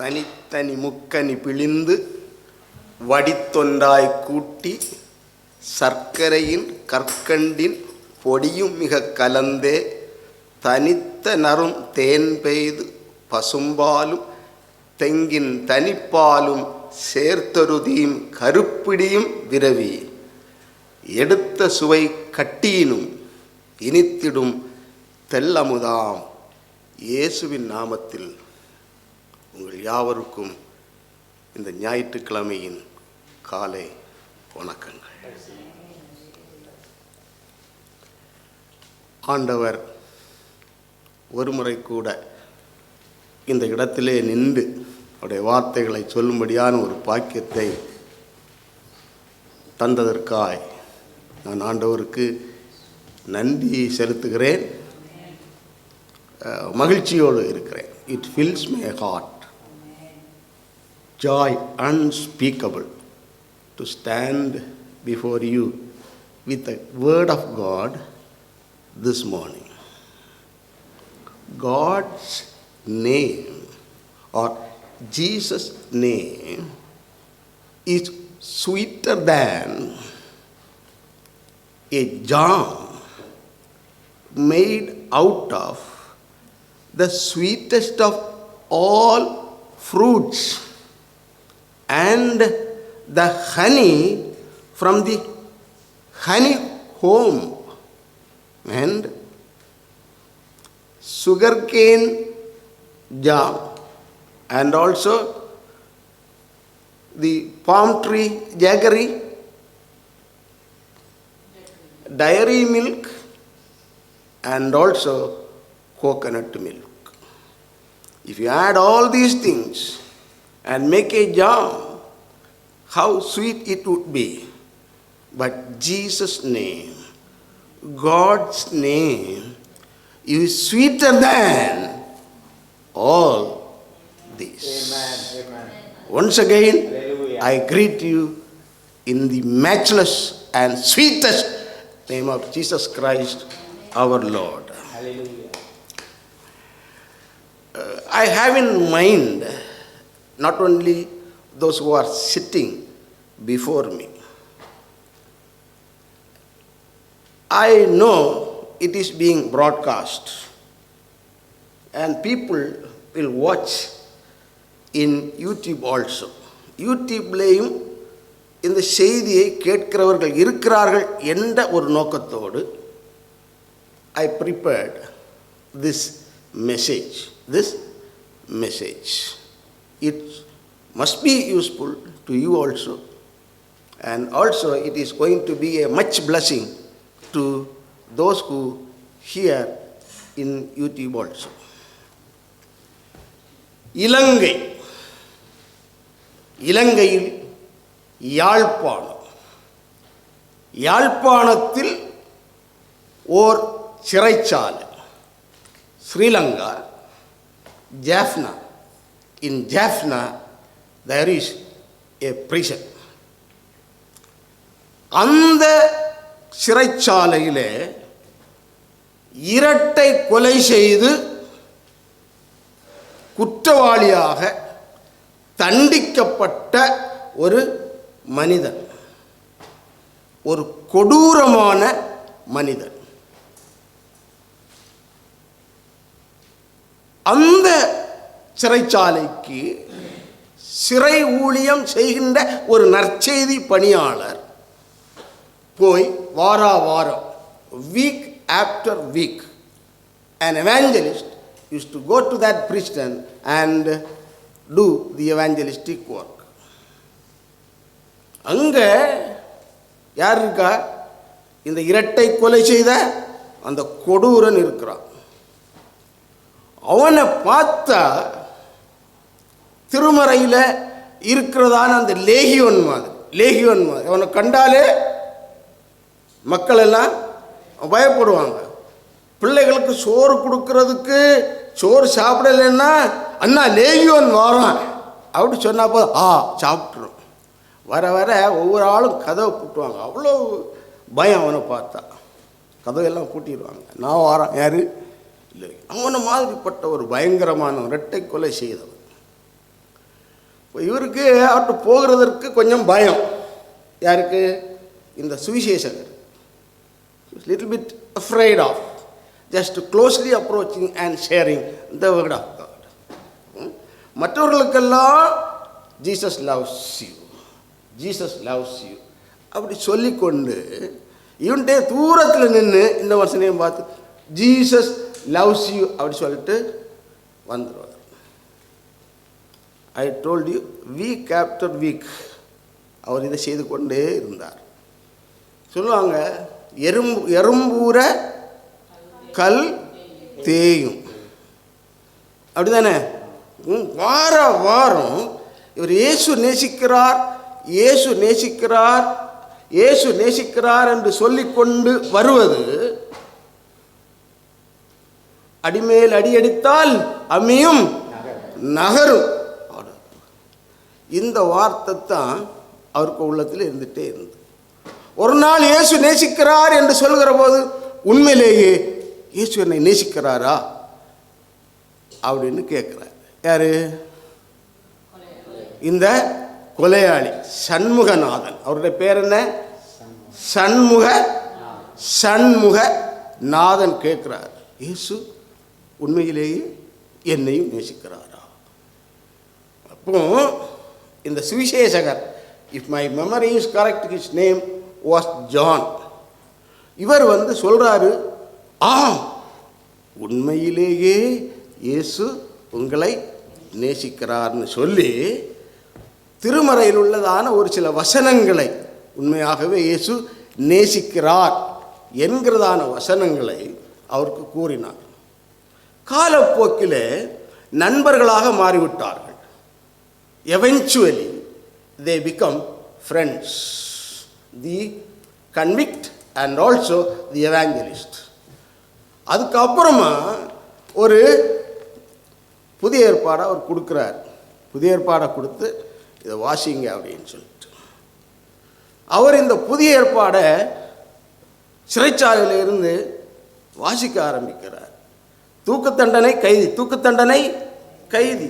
தனித்தனி முக்கனி பிழிந்து வடித்தொன்றாய் கூட்டி சர்க்கரையின் கற்கண்டின் பொடியும் மிக கலந்தே தனித்த நறும் தேன் பெய்து பசும்பாலும் தெங்கின் தனிப்பாலும் சேர்த்தொருதியும் கருப்பிடியும் விரவி எடுத்த சுவை கட்டியினும் இனித்திடும் தெல்லமுதாம் இயேசுவின் நாமத்தில் உங்கள் யாவருக்கும் இந்த ஞாயிற்றுக்கிழமையின் காலை வணக்கங்கள். ஆண்டவர் ஒருமுறை கூட இந்த இடத்திலே நின்று அவருடைய வார்த்தைகளை சொல்லும்படியான ஒரு பாக்கியத்தை தந்ததற்காய் நான் ஆண்டவருக்கு நன்றி செலுத்துகிறேன். மகிழ்ச்சியோடு இருக்கிறேன். It fills my heart joy unspeakable to stand before you with the word of God this morning. God's name or Jesus' name is sweeter than a jam made out of the sweetest of all fruits and the honey from the honey home and sugarcane jam and also the palm tree jaggery, dairy milk and also coconut milk. If you add all these things and make a jam, how sweet it would be. But Jesus' name, God's name, is sweeter than all this. Amen. Amen. Once again, Hallelujah. I greet you in the matchless and sweetest name of Jesus Christ, our Lord. Hallelujah. I have in mind not only those who are sitting before me. I know it is being broadcast and people will watch in YouTube also. யூடியூப்லேயும் இந்த செய்தியை கேட்கிறவர்கள் இருக்கிறார்கள் என்ற ஒரு நோக்கத்தோடு I prepared this message. It must be useful to you also, and also it is going to be a much blessing to those who hear in YouTube also. இலங்கையில் யாழ்ப்பாணத்தில் ஓர் சிறைச்சாலை. Sri Lanka, Jaffna. In Jaffna, there is a prison. அந்த சிறைச்சாலையிலே இரட்டை கொலை செய்து குற்றவாளியாக தண்டிக்கப்பட்ட ஒரு மனிதன், ஒரு கொடூரமான மனிதன். அந்த சிறைச்சாலைக்கு சிறை ஊழியம் செய்கின்ற ஒரு நற்செய்தி பணியாளர் போய் வாரம் week after week an evangelist used to go to that prison and do the evangelistic work. அங்க யார் இருக்கா? இந்த இரட்டை கொலை செய்த அந்த கொடூரன் இருக்கிறான். அவனை பார்த்தா திருமறையில் இருக்கிறதான அந்த லேகியோன் மாதிரி அவனை கண்டாலே மக்கள் எல்லாம் பயப்படுவாங்க. பிள்ளைகளுக்கு சோறு கொடுக்கறதுக்கு சோறு சாப்பிடலைன்னா அண்ணா லேகியோன் வாரான் அப்படி சொன்னால் போதும், சாப்பிட்றோம். வர ஒவ்வொரு ஆளும் கதவை பூட்டுவாங்க. அவ்வளோ பயம் அவனை பார்த்தா. கதவையெல்லாம் பூட்டிடுவாங்க. நான் வாரான், யார் இல்லை. அவனை மாதிரிப்பட்ட ஒரு பயங்கரமான இரட்டை கொலை செய்தவன். இவருக்கு அவர்கிட்ட போகிறதற்கு கொஞ்சம் பயம். யாருக்கு? இந்த சுவிசேஷகர். Little bit afraid of just closely approaching and sharing the word of God. மற்றவர்களுக்கெல்லாம் Jesus loves you, Jesus loves you அப்படி சொல்லிக்கொண்டு இவன்ட்டே தூரத்தில் நின்று இந்த வசனையும் பார்த்து ஜீசஸ் லவ்ஸ் யூ அப்படி சொல்லிட்டு வந்துடுவார். I told you week after week அவர் இதை செய்து கொண்டே இருந்தார். சொல்லுவாங்க, எறும்பூர கல் தேயும், அப்படிதானே? வார வாரம் இவர் இயேசு நேசிக்கிறார், இயேசு நேசிக்கிறார், இயேசு நேசிக்கிறார் என்று சொல்லிக்கொண்டு வருவது அடிமேல் அடியடித்தால் அம்மியும் நகரும். இந்த வார்த்தை தான் அவருக்கு உள்ளத்தில் இருந்துகிட்டே இருந்தது. ஒரு நாள் இயேசு நேசிக்கிறார் என்று சொல்கிற போது உண்மையிலேயே இயேசு என்னை நேசிக்கிறாரா அப்படின்னு கேட்குறார். யாரு? இந்த கொலையாளி சண்முகநாதன். அவருடைய பேர் என்ன? சண்முகநாதன் கேட்கிறார், இயேசு உண்மையிலேயே என்னையும் நேசிக்கிறாரா? அப்போ இந்த சுவிசேஷகர், if my memory is correct, his name was John. இவர் சொல்றாரு, உண்மையிலேயே இயேசு உங்களை நேசிக்கிறார்னு சொல்லி திருமறையில் உள்ளதான ஒரு சில வசனங்களை, உண்மையாகவே இயேசு நேசிக்கிறார் என்கிறதான வசனங்களை அவருக்கு கூறினார். காலப்போக்கில் நண்பர்களாக மாறிவிட்டார்கள். Eventually they become friends, the convict and also the evangelist. அதுக்கப்புறமா ஒரு புதிய ஏற்பாடை அவர் கொடுக்குறார். புதிய ஏற்பாடை கொடுத்து இதை வாசிங்க அப்படின்னு சொல்லிட்டு அவர் இந்த புதிய ஏற்பாடை சிறைச்சாலையில் இருந்து வாசிக்க ஆரம்பிக்கிறார். தூக்கு தண்டனை கைதி.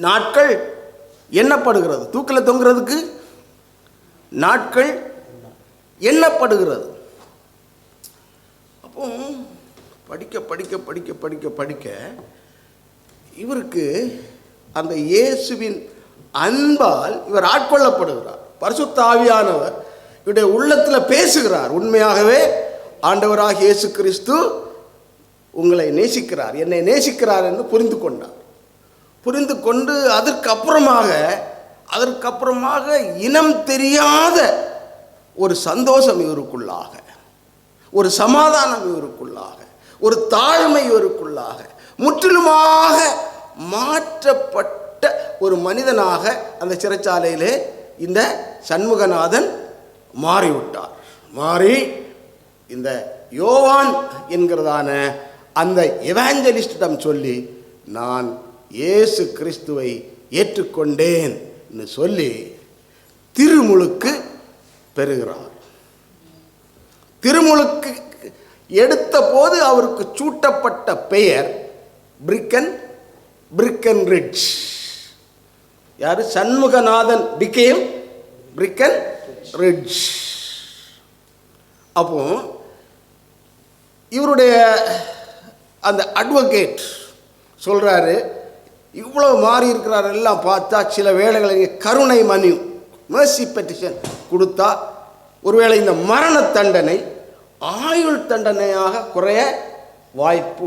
நாட்கள் எண்ணப்படுகிறது. தூக்கில் தொங்குறதுக்கு நாட்கள் எண்ணப்படுகிறது. அப்போ படிக்க இவருக்கு அந்த இயேசுவின் அன்பால் இவர் ஆட்கொள்ளப்படுகிறார். பரிசுத்த ஆவியானவர் இவருடைய உள்ளத்தில் பேசுகிறார். உண்மையாகவே ஆண்டவராகிய இயேசு கிறிஸ்து உங்களை நேசிக்கிறார், என்னை நேசிக்கிறார் என்று புரிந்து கொண்டார். புரிந்து கொண்டு அதற்கப்புறமாக இனம் தெரியாத ஒரு சந்தோஷம் இவருக்குள்ளாக, ஒரு சமாதானம் இவருக்குள்ளாக, ஒரு தாழ்மை இவருக்குள்ளாக, முற்றிலுமாக மாற்றப்பட்ட ஒரு மனிதனாக அந்த சிறைச்சாலையிலே இந்த சண்முகநாதன் மாறிவிட்டார். மாறி இந்த யோவான் என்கிறதான அந்த எவாஞ்சலிஸ்டிடம் சொல்லி, நான் இயேசு கிறிஸ்துவை ஏற்றுக்கொண்டேன் என்று சொல்லி திருமுழுக்கு பெறுகிறார். திருமுழுக்கு எடுத்த போது அவருக்கு சூட்டப்பட்ட பெயர் பிரிக்கன்ரிட்ஜ். யாரு? சண்முகநாதன் became பிரிக்கன்ரிட்ஜ். அப்போ இவருடைய அந்த அட்வொகேட் சொல்றாரு, இவ்வளவு மாறி இருக்கிறார் எல்லாம் பார்த்தா சில வேளைகளில் கருணை மனு mercy பெட்டிஷன் கொடுத்தா ஒருவேளை இந்த மரண தண்டனை ஆயுள் தண்டனையாக குறைய வாய்ப்பு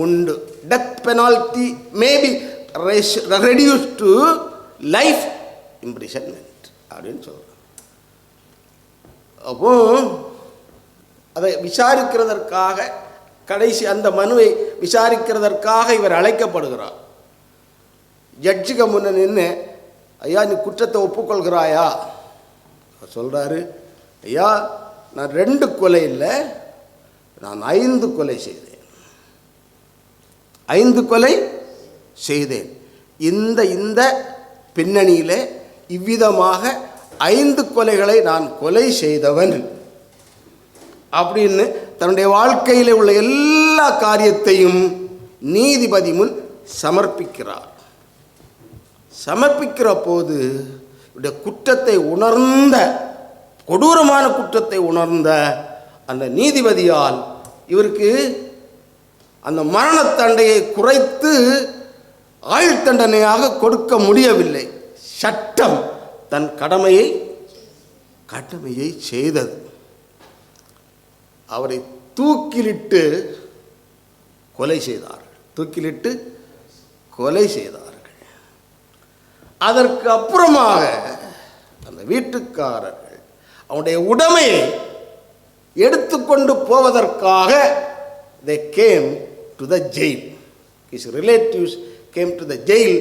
உண்டு. Death penalty may be reduced to life imprisonment அப்படின்னு சொல்றாங்க. அப்போ அதை விசாரிக்கிறதற்காக, கடைசி அந்த மனுவை விசாரிக்கிறதற்காக இவர் அழைக்கப்படுகிறார். ஜட்ஜுக்கு முன்ன நின்று, ஐயா நீ குற்றத்தை ஒப்புக்கொள்கிறாயா? சொல்கிறாரு, ஐயா நான் 2 கொலை இல்லை, நான் 5 கொலை செய்தேன். 5 கொலை செய்தேன். இந்த பின்னணியில் இவ்விதமாக 5 கொலைகளை நான் கொலை செய்தவன் அப்படின்னு தன்னுடைய வாழ்க்கையில் உள்ள எல்லா காரியத்தையும் நீதிபதி முன் சமர்ப்பிக்கிறார். சமர்ப்பிக்கிற போது இவருடைய குற்றத்தை உணர்ந்த, கொடூரமான குற்றத்தை உணர்ந்த அந்த நீதிபதியால் இவருக்கு அந்த மரண தண்டையை குறைத்து ஆயுள் தண்டனையாக கொடுக்க முடியவில்லை. சட்டம் தன் கடமையை செய்தது. அவரை தூக்கிலிட்டு கொலை செய்தார்கள். அதற்கு அப்புறமாக அந்த வீட்டுக்காரர்கள் அவனுடைய உடைமையை எடுத்துக்கொண்டு போவதற்காக they came to the jail. His relatives came to the jail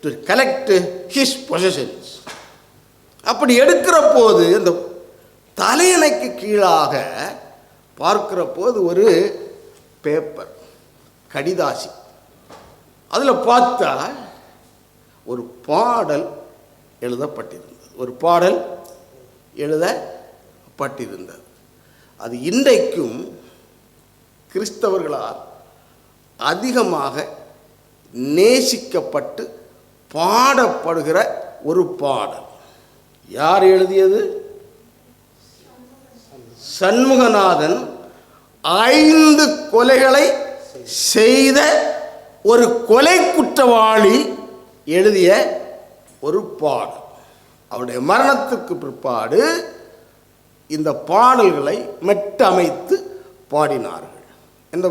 to collect his possessions. அப்படி எடுக்கிற போது இந்த தலையணைக்கு கீழாக பார்க்கிற போது ஒரு பேப்பர், கடிதாசி. அதில் பார்த்தா ஒரு பாடல் எழுதப்பட்டிருந்தது. அது இன்றைக்கும் கிறிஸ்தவர்களால் அதிகமாக நேசிக்கப்பட்டு பாடப்படுகிற ஒரு பாடல். யார் எழுதியது? சண்முகநாதன் 5 கொலைகளை செய்த ஒரு கொலை குற்றவாளி எழுதிய ஒரு பாடல். அவருடைய மரணத்துக்கு பிற்பாடு இந்த பாடல்களை மெட்டமைத்து பாடினார்கள். எந்த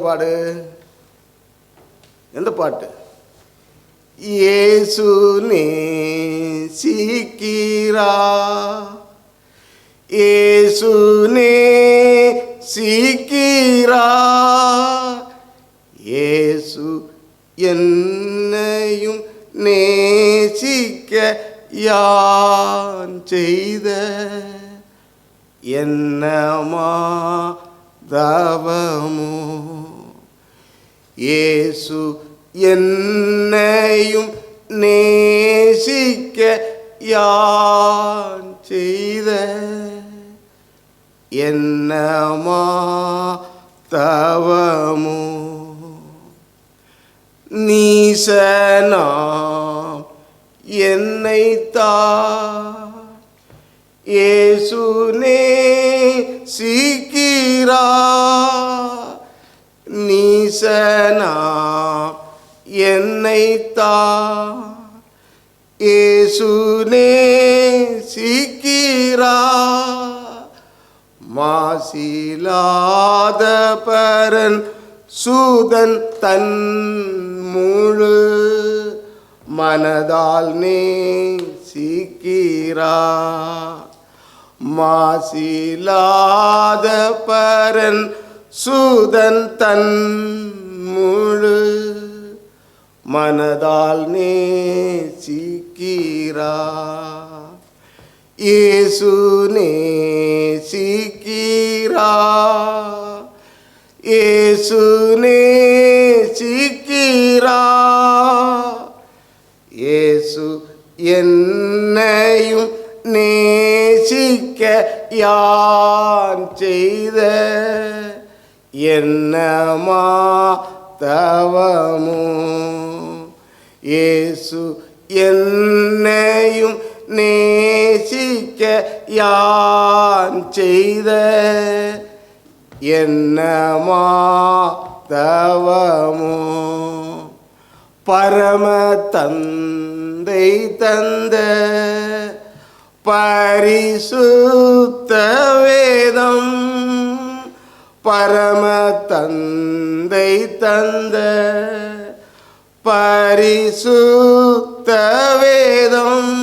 பாட்டு? இயேசு நேசிக்கிறா, இயேசு நேசிக்கிறா, இயேசு என்னையும் நேசிக்க யான் செய்த என்னமா தவமோ, இயேசு என்னையும் நேசிக்க யான் செய்த என்னமா தவமோ, நீசனாம் என்னைத்தா இயேசு நேசிக்கிறா, நீசனாம் என்னைத்தா இயேசு நேசிக்கிறா, மாசிலாத பரன் சூதன் தன் முழு மனதால் நேசிக்கிறா, மாசிலாத பரன் சூதன் தன் முழு மனதால் நேசிக்கிறா, இயேசு நேசிக்கிறா, இயேசு நேசிக்கிறா, இயேசு என்னையும் நேசிக்க யான் செய்த என்னமா தவமோ, இயேசு என்னையும் நேசிக்க யான் செய்த என்னமா தவமோ, பரம தந்தை தந்த பரிசுத்த வேதம், பரம தந்தை தந்த பரிசுத்த வேதம்,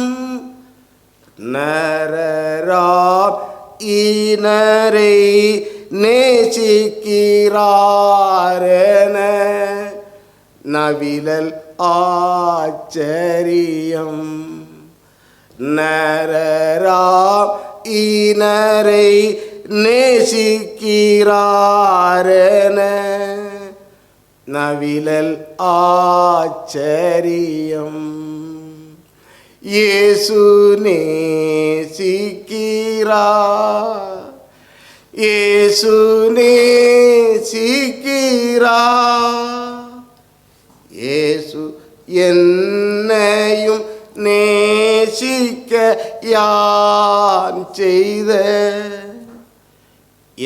நரராம் ஈனரை நேசிக்கிறாரென நவிழல் ஆச்சரியம், நரராம் ஈனரை நேசிக்கிறாரென நவிழல் ஆச்சரியம், இயேசு நேசிக்கிறா, இயேசு என்னையும் நேசிக்க யான் செய்த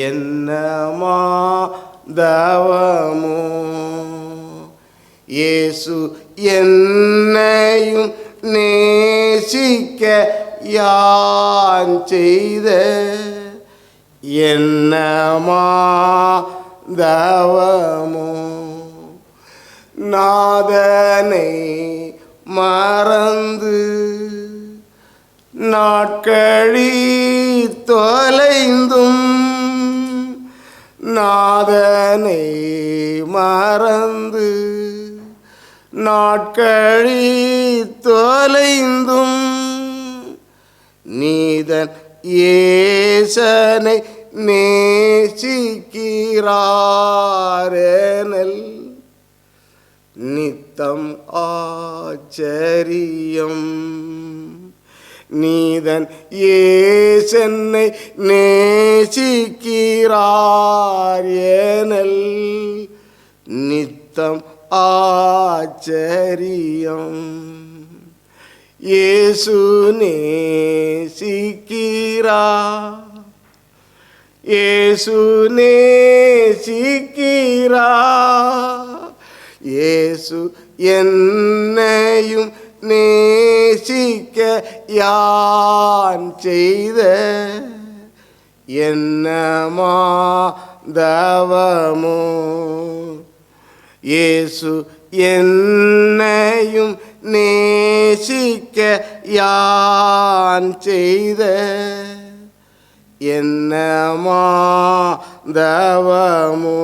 என்னமா தவமோ. இயேசு என்னையும் நேசிக்க யான் செய்த என்னமா தவமோ. நாதனை மறந்து நாட்களி தொலைந்தும், நாதனை மறந்து நாட்களி தொலைந்தும், நீதன் ஏசனை நேசிக்கிறாரெனல் நித்தம் ஆச்சரியம். நீதன் ஏசனை நேசிக்கிறார் எனல் நித்தம் ஆச்சரியம். இயேசு நேசிக்கிறார், இயேசு நேசிக்கிறார். இயேசு என்னையும் நேசிக்க யான் செய்த என்னமா தவமோ. இயேசு என்னையும் நேசிக்க யான் செய்த என்னமா தவமோ.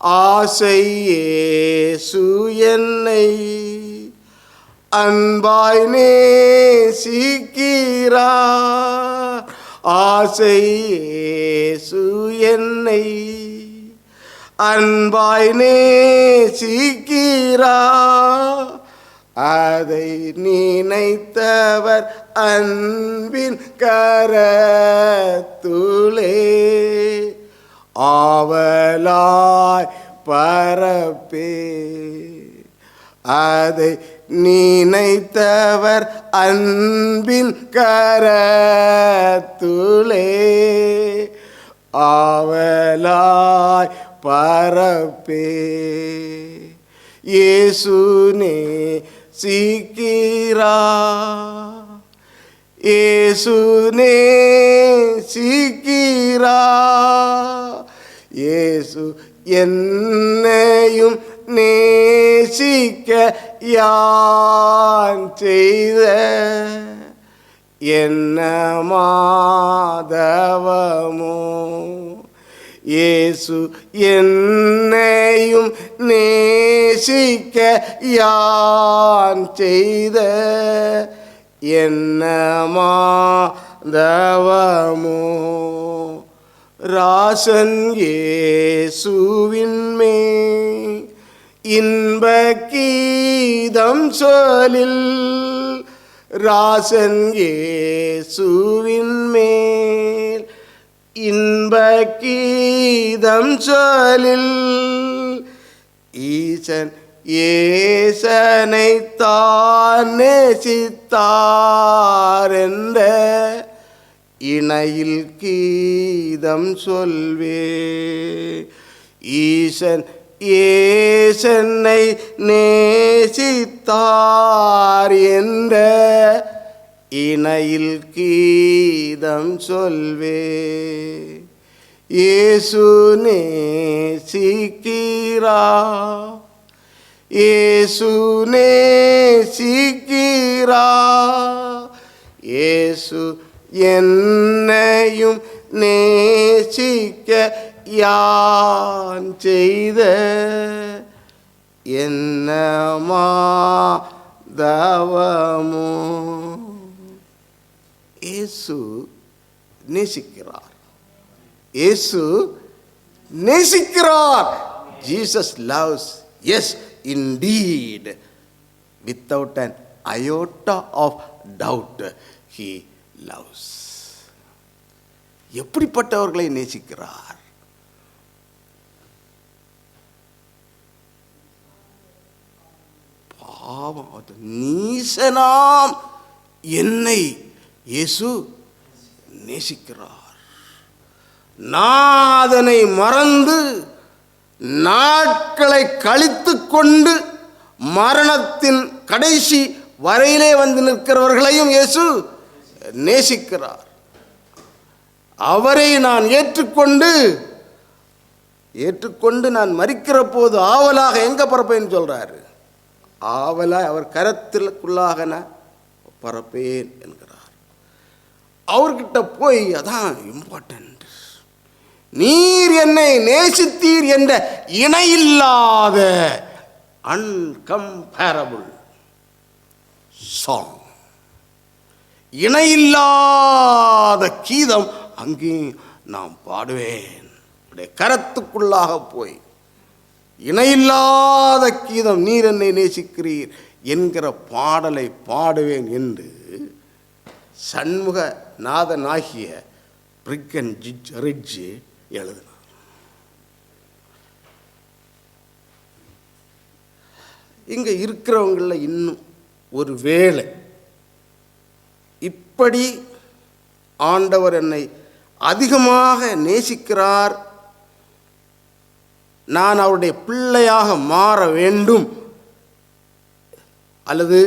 ஆசை இயேசு என்னை அன்பாய் நேசிக்கிறார். ஆசை இயேசு என்னை அன்பாய் நேசிக்கிறார். அதை நினைத்தவர் அன்பின் கரத்துளே ஆவலாய் பரப்பே. அதை நினைத்தவர் அன்பின் கரத்துளே ஆவலாய் பரப்பே. இயேசு நேசிக்கிறார், இயேசு நேசிக்கிறார். இயேசு என்னையும் நேசிக்க யான் செய்த என்னமா தவமோ. இயேசு என்னையும் நேசிக்க யான் செய்த என்னமா தவமோ. ராசன் இயேசுவின் மேல் இன்ப கீதம் சொல்லில், ராசன் இயேசுவின் மேல் இன்ப கீதம் சொல்லில், ஈசன் ஏசனை தான் நேசித்தார் என்ற இணையில் கீதம் சொல்வே. ஈசன் ஏசனை நேசித்தார் என்ற இணையில் கீதம் சொல்வே. இயேசு நேசிக்கிறார், இயேசு நேசிக்கிறார். இயேசு என்னையும் நேசிக்க யான் செய்த என்னமா தவமோ. இயேசு நேசிக்கிறார், இயேசு நேசிக்கிறார். Jesus loves, yes indeed, without an iota of doubt he loves. எப்படிப்பட்டவர்களை நேசிக்கிறார்? பாவம், நீசனாம் என்னை இயேசு நேசிக்கிறார். நான் அதனை மறந்து நாட்களை கழித்து கொண்டு மரணத்தின் கடைசி வரையிலே வந்து நிற்கிறவர்களையும் இயேசு நேசிக்கிறார். அவரை நான் ஏற்றுக்கொண்டு நான் மரிக்கிற போது ஆவலாக எங்க பரப்பேன்னு சொல்றாரு. ஆவலாக அவர் கரத்திற்குள்ளாக நான் பரப்பேன் என்கிறார். அவர்கிட்ட போய் அதான் இம்பார்ட்டன்ட். நீர் என்னை நேசித்தீர் என்ற இணையில்லாத அன்கம்பேரபிள் சாங், இணையில்லாத கீதம் அங்கே நான் பாடுவேன். கரத்துக்குள்ளாக போய் இணையில்லாத கீதம், நீர் என்னை நேசிக்கிறீர் என்கிற பாடலை பாடுவேன் என்று சண்முக நாதனாகிய பிரிக்கன் ரிட்ஜ் எழுதினார். இங்கே இருக்கிறவங்கள இன்னும் ஒரு வேளை இப்படி ஆண்டவர் என்னை அதிகமாக நேசிக்கிறார், நான் அவருடைய பிள்ளையாக மாற வேண்டும், அல்லது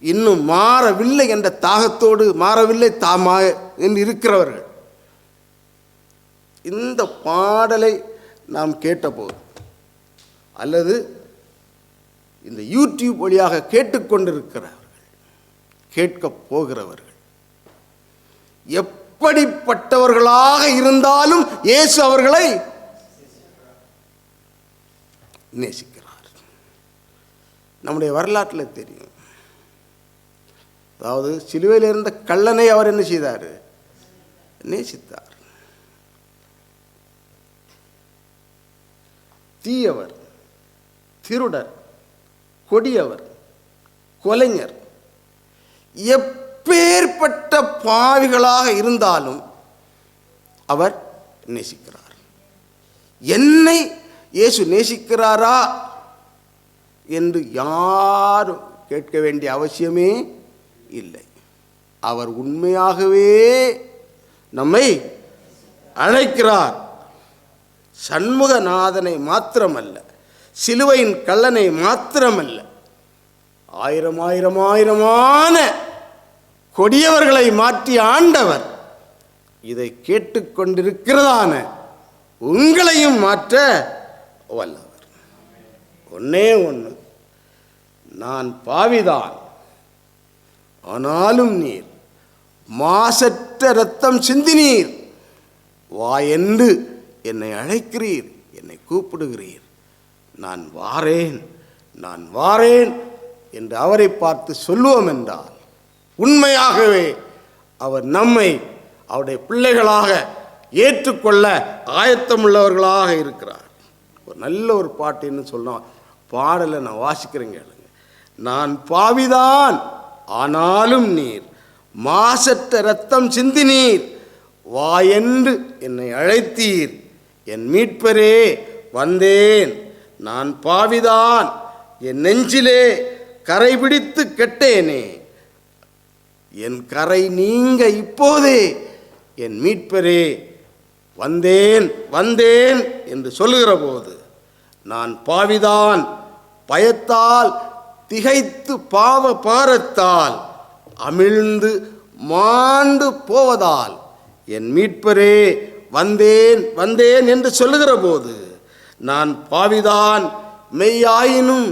இன்னும் மாறவில்லை என்ற தாகத்தோடு மாறவில்லை என்று இருக்கிறவர்கள் இந்த பாடலை நாம் கேட்டபோது, அல்லது இந்த யூடியூப் வழியாக கேட்டுக்கொண்டிருக்கிறவர்கள், கேட்கப் போகிறவர்கள், எப்படிப்பட்டவர்களாக இருந்தாலும் இயேசு அவர்களை நேசிக்கிறார். நம்முடைய வரலாற்றில் தெரியும். அதாவது சிலுவையில் இருந்த கள்ளனை அவர் என்ன செய்தார்? நேசித்தார். தீயவர், திருடர், கொடியவர், கொலைஞர், எப்பேற்பட்ட பாவிகளாக இருந்தாலும் அவர் நேசிக்கிறார். என்னை இயேசு நேசிக்கிறாரா என்று யாரும் கேட்க வேண்டிய அவசியமே இல்லை. அவர் உண்மையாகவே நம்மை அழைக்கிறார். சண்முகநாதனை மாத்திரமல்ல, சிலுவையின் கள்ளனை மாத்திரமல்ல, ஆயிரமான கொடியவர்களை மாற்றிய ஆண்டவர் இதை கேட்டுக்கொண்டிருக்கிறதான உங்களையும் மாற்ற வல்லவர். ஒன்னே ஒன்று, நான் பாவிதான், ஆனாலும் நீர் மாசற்ற இரத்தம் சிந்தினீர், வா என்று என்னை அழைக்கிறீர், என்னை கூப்பிடுகிறீர். நான் வாரேன், நான் வாரேன் என்று அவரை பார்த்து சொல்லுவோம் என்றால் உண்மையாகவே அவர் நம்மை அவருடைய பிள்ளைகளாக ஏற்றுக்கொள்ள ஆயத்தமுள்ளவர்களாக இருக்கிறார். ஒரு நல்ல ஒரு பாட்டுன்னு சொன்னால் பாடலை நான் வாசிக்கிறேங்க. நான் பாவிதான், ஆனாலும் நீர் மாசற்ற இரத்தம் சிந்தினீர், வா என்று என்னை அழைத்தீர், என் மீட்பரே வந்தேன். நான் பாவிதான், என் நெஞ்சிலே கரை பிடித்து கெட்டேனே, என் கரை நீங்க இப்போதே என் மீட்பரே வந்தேன் வந்தேன் என்று சொல்லுகிற போது, நான் பாவிதான், பயத்தால் திகைத்து பாவ பாரத்தால் அமிழ்ந்து மாண்டு போவதால் என் மீட்பரே வந்தேன் வந்தேன் என்று சொல்லுகிற போது, நான் பாவிதான், மெய்யாயினும்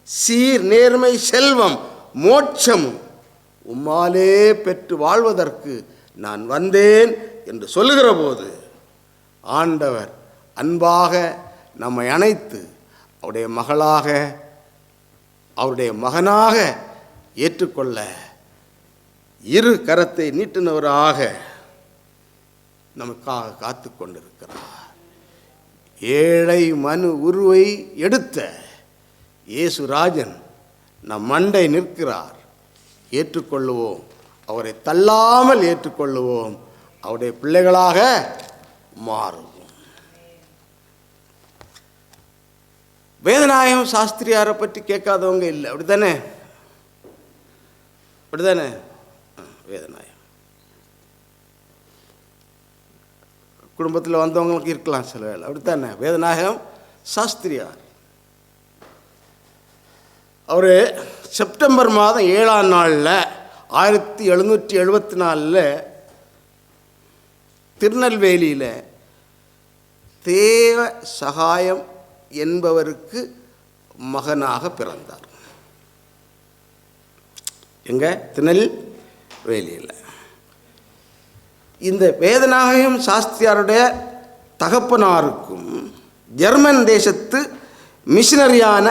சீர் நேர்மை செல்வம் மோட்சமும் உம்மாலே பெற்று வாழ்வதற்கு நான் வந்தேன் என்று சொல்லுகிற போது, ஆண்டவர் அன்பாக நம்மை அணைத்து அவருடைய மகளாக, அவருடைய மகனாக ஏற்றுக்கொள்ள இரு கரத்தை நீட்டினவராக நமக்காக காத்து கொண்டிருக்கிறார். ஏழை மனு உருவை எடுத்த இயேசுராஜன் நம் மண்டை நிற்கிறார். ஏற்றுக்கொள்ளுவோம், அவரை தள்ளாமல் ஏற்றுக்கொள்ளுவோம், அவருடைய பிள்ளைகளாக மாறுவோம். வேதநாயகம் சாஸ்திரியாரை பற்றி கேட்காதவங்க இல்லை, அப்படித்தானே? அப்படிதானே? வேதநாயகம் குடும்பத்தில் வந்தவங்களுக்கு இருக்கலாம் சில வேலை, அப்படித்தானே? வேதநாயகம் சாஸ்திரியார் அவர் செப்டம்பர் மாதம் 7ஆம் நாளில் 1774 திருநெல்வேலியில் தேவ சகாயம் என்பவருக்கு மகனாக பிறந்தார். எங்க? திருநெல்வேலியில். இந்த வேதநாயகம் சாஸ்திரியாருடைய தகப்பனாருக்கும் ஜெர்மன் தேசத்து மிஷனரியான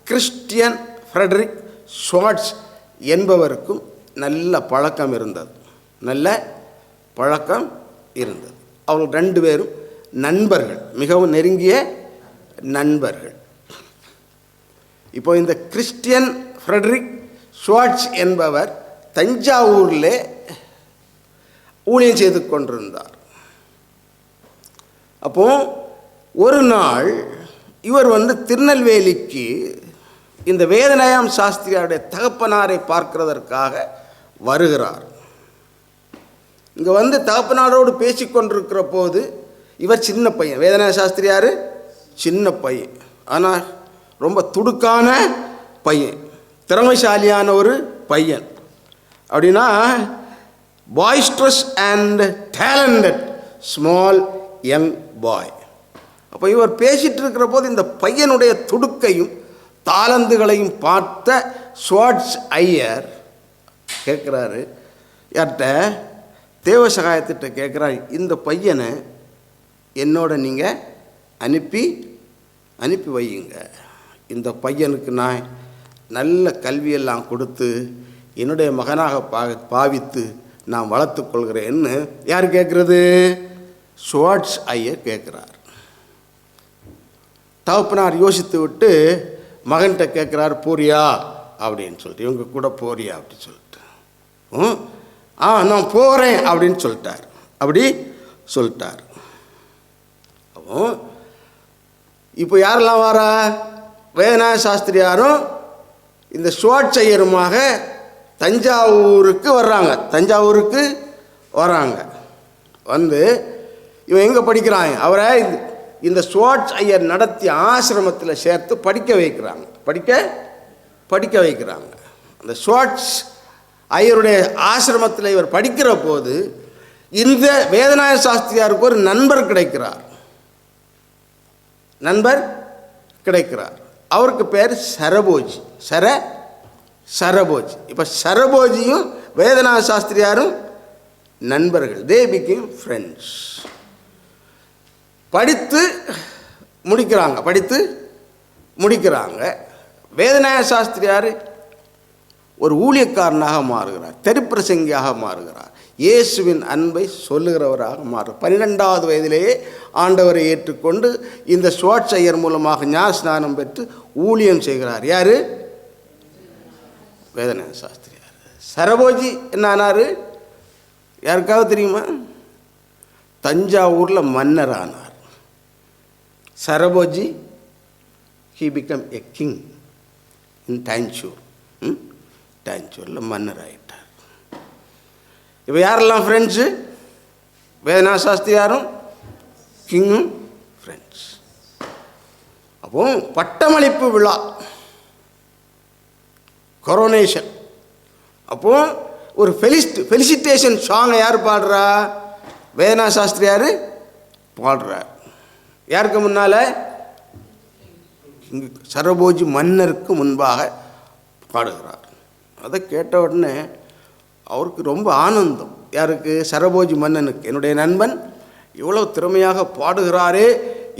கிறிஸ்டியன் ஃப்ரெடரிக் ஷுவார்ட்ஸ் என்பவருக்கும் நல்ல பழக்கம் இருந்தது. நல்ல பழக்கம் இருந்தது. அவர்கள் 2 பேரும் நண்பர்கள், மிகவும் நெருங்கிய நண்பர்கள். இப்போ இந்த கிறிஸ்டியன் ஃப்ரெடரிக் ஷுவார்ட்ஸ் என்பவர் தஞ்சாவூரில் ஊழியம் செய்து கொண்டிருந்தார். அப்போ ஒரு நாள் இவர் திருநெல்வேலிக்கு இந்த வேதநாயகம் சாஸ்திரியாருடைய தகப்பனாரை பார்க்கிறதற்காக வருகிறார். இங்கே தகப்பனாரோடு பேசிக்கொண்டிருக்கிற போது இவர் சின்ன பையன், வேதநாயக சாஸ்திரியார் சின்ன பையன், ஆனால் ரொம்ப துடுக்கான பையன், திறமைசாலியான ஒரு பையன். அப்படின்னா boisterous and talented small young boy. அப்போ இவர் பேசிகிட்டு இருக்கிற போது இந்த பையனுடைய துடுக்கையும் தாளந்துகளையும் பார்த்த ஷுவார்ட்ஸ் ஐயர் கேட்குறாரு, யார்கிட்ட? தேவ சகாயத்திட்ட கேட்குறாரு, இந்த பையனை என்னோட நீங்கள் அனுப்பி வையுங்க. இந்த பையனுக்கு நான் நல்ல கல்வியெல்லாம் கொடுத்து என்னுடைய மகனாக பாவித்து நான் வளர்த்து கொள்கிறேன்னு யார் கேட்குறது? ஷுவார்ட்ஸ் ஐயர் கேட்குறார். தகப்பனார் யோசித்து விட்டு மகன்கிட்ட கேட்குறார், போறியா அப்படின்னு சொல்லிட்டு, இவங்க கூட போறியா அப்படின்னு சொல்லிட்டு, நான் போகிறேன் அப்படின்னு சொல்லிட்டார். அப்போ இப்போ யாரெல்லாம் வாரா? வேதநாயக சாஸ்திரியாரும் இந்த ஷுவார்ட்ஸ் ஐயருமாக தஞ்சாவூருக்கு வராங்க. இவன் எங்கே படிக்கிறாங்க? அவரை இந்த ஷுவார்ட்ஸ் ஐயர் நடத்திய ஆசிரமத்தில் சேர்த்து படிக்க வைக்கிறாங்க. அந்த ஷுவார்ட்ஸ் ஐயருடைய ஆசிரமத்தில் இவர் படிக்கிற போது இந்த வேதநாயக சாஸ்திரியாருக்கு ஒரு நண்பர் கிடைக்கிறார். அவருக்கு பேர் சரபோஜி. சரபோஜி. இப்போ சரபோஜியும் வேதநாயக சாஸ்திரியாரும் நண்பர்கள். தே பிகேம் ஃப்ரெண்ட்ஸ். படித்து முடிக்கிறாங்க. வேதநாயக சாஸ்திரியார் ஒரு ஊழியக்காரனாக மாறுகிறார், தெருப்பிரசங்கியாக மாறுகிறார், இயேசுவின் அன்பை சொல்லுகிறவராக மாறுகிறார். 12வது வயதிலேயே ஆண்டவரை ஏற்றுக்கொண்டு இந்த ஷுவார்ட்ஸ் ஐயர் மூலமாக ஞான ஸ்நானம் பெற்று ஊழியம் செய்கிறார். யார்? வேதநாயக சாஸ்திரியார். சரபோஜி என்ன ஆனார்? யாருக்காவது தெரியுமா? தஞ்சாவூரில் மன்னர் ஆனார். Serfoji he became a king in டாஞ்சூரில் மன்னர் ஆகிட்டார். இப்போ யாரெல்லாம் ஃப்ரெண்ட்ஸு? வேதநாயக சாஸ்திரியாரும் கிங்கும் ஃப்ரெண்ட்ஸ். அப்போ பட்டமளிப்பு விழா, கொரோனேஷன். அப்போ ஒரு ஃபெலிசிட்டேஷன் சாங்கை யார் பாடுறா? வேதநாயக சாஸ்திரியார் பாடுறார். யாருக்கு முன்னால்? சரபோஜி மன்னருக்கு முன்பாக பாடுகிறார். அதை கேட்ட உடனே அவருக்கு ரொம்ப ஆனந்தம். யாருக்கு? சரபோஜி மன்னனுக்கு. என்னுடைய நண்பன் இவ்வளோ திறமையாக பாடுகிறாரே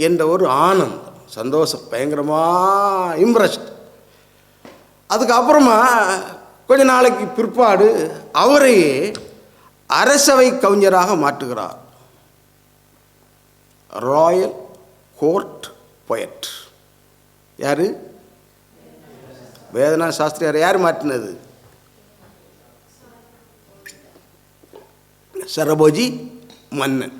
என்ற ஒரு ஆனந்தம், சந்தோஷம், பயங்கரமாக இம்ப்ரெஸ்ட். அதுக்கப்புறமா கொஞ்ச நாளைக்கு பிற்பாடு அவரையே அரசவை கவிஞராக மாற்றுகிறார். Royal court poet. யார்? வேதநாயக சாஸ்திரியார். யார் மாற்றினது? சரபோஜி மன்னன்.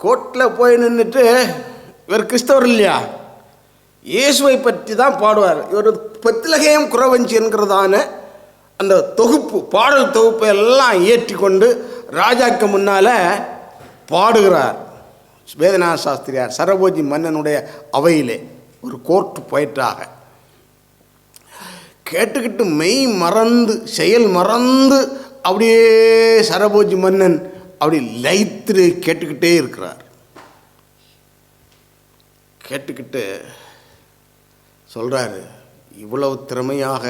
கோர்ட்டில் போய் நின்றுட்டு, இவர் கிறிஸ்தவர் இல்லையா, இயேசுவை பற்றி தான் பாடுவார். இவர் பெத்லகேம் குறவஞ்சி என்கிறதான அந்த தொகுப்பு, பாடல் தொகுப்பை எல்லாம் ஏற்றி கொண்டு ராஜாக்கு முன்னால் பாடுகிறார். வேதநாத சாஸ்திரியார் சரபோஜி மன்னனுடைய அவையிலே ஒரு கோர்ட் போயிட்டாக கேட்டுக்கிட்டு மெய் மறந்து செயல் மறந்து அப்படியே சரபோஜி மன்னன் அப்படி லைத்திரு கேட்டுக்கிட்டே இருக்கிறார். கேட்டுக்கிட்டு சொல்கிறாரு, இவ்வளவு திறமையாக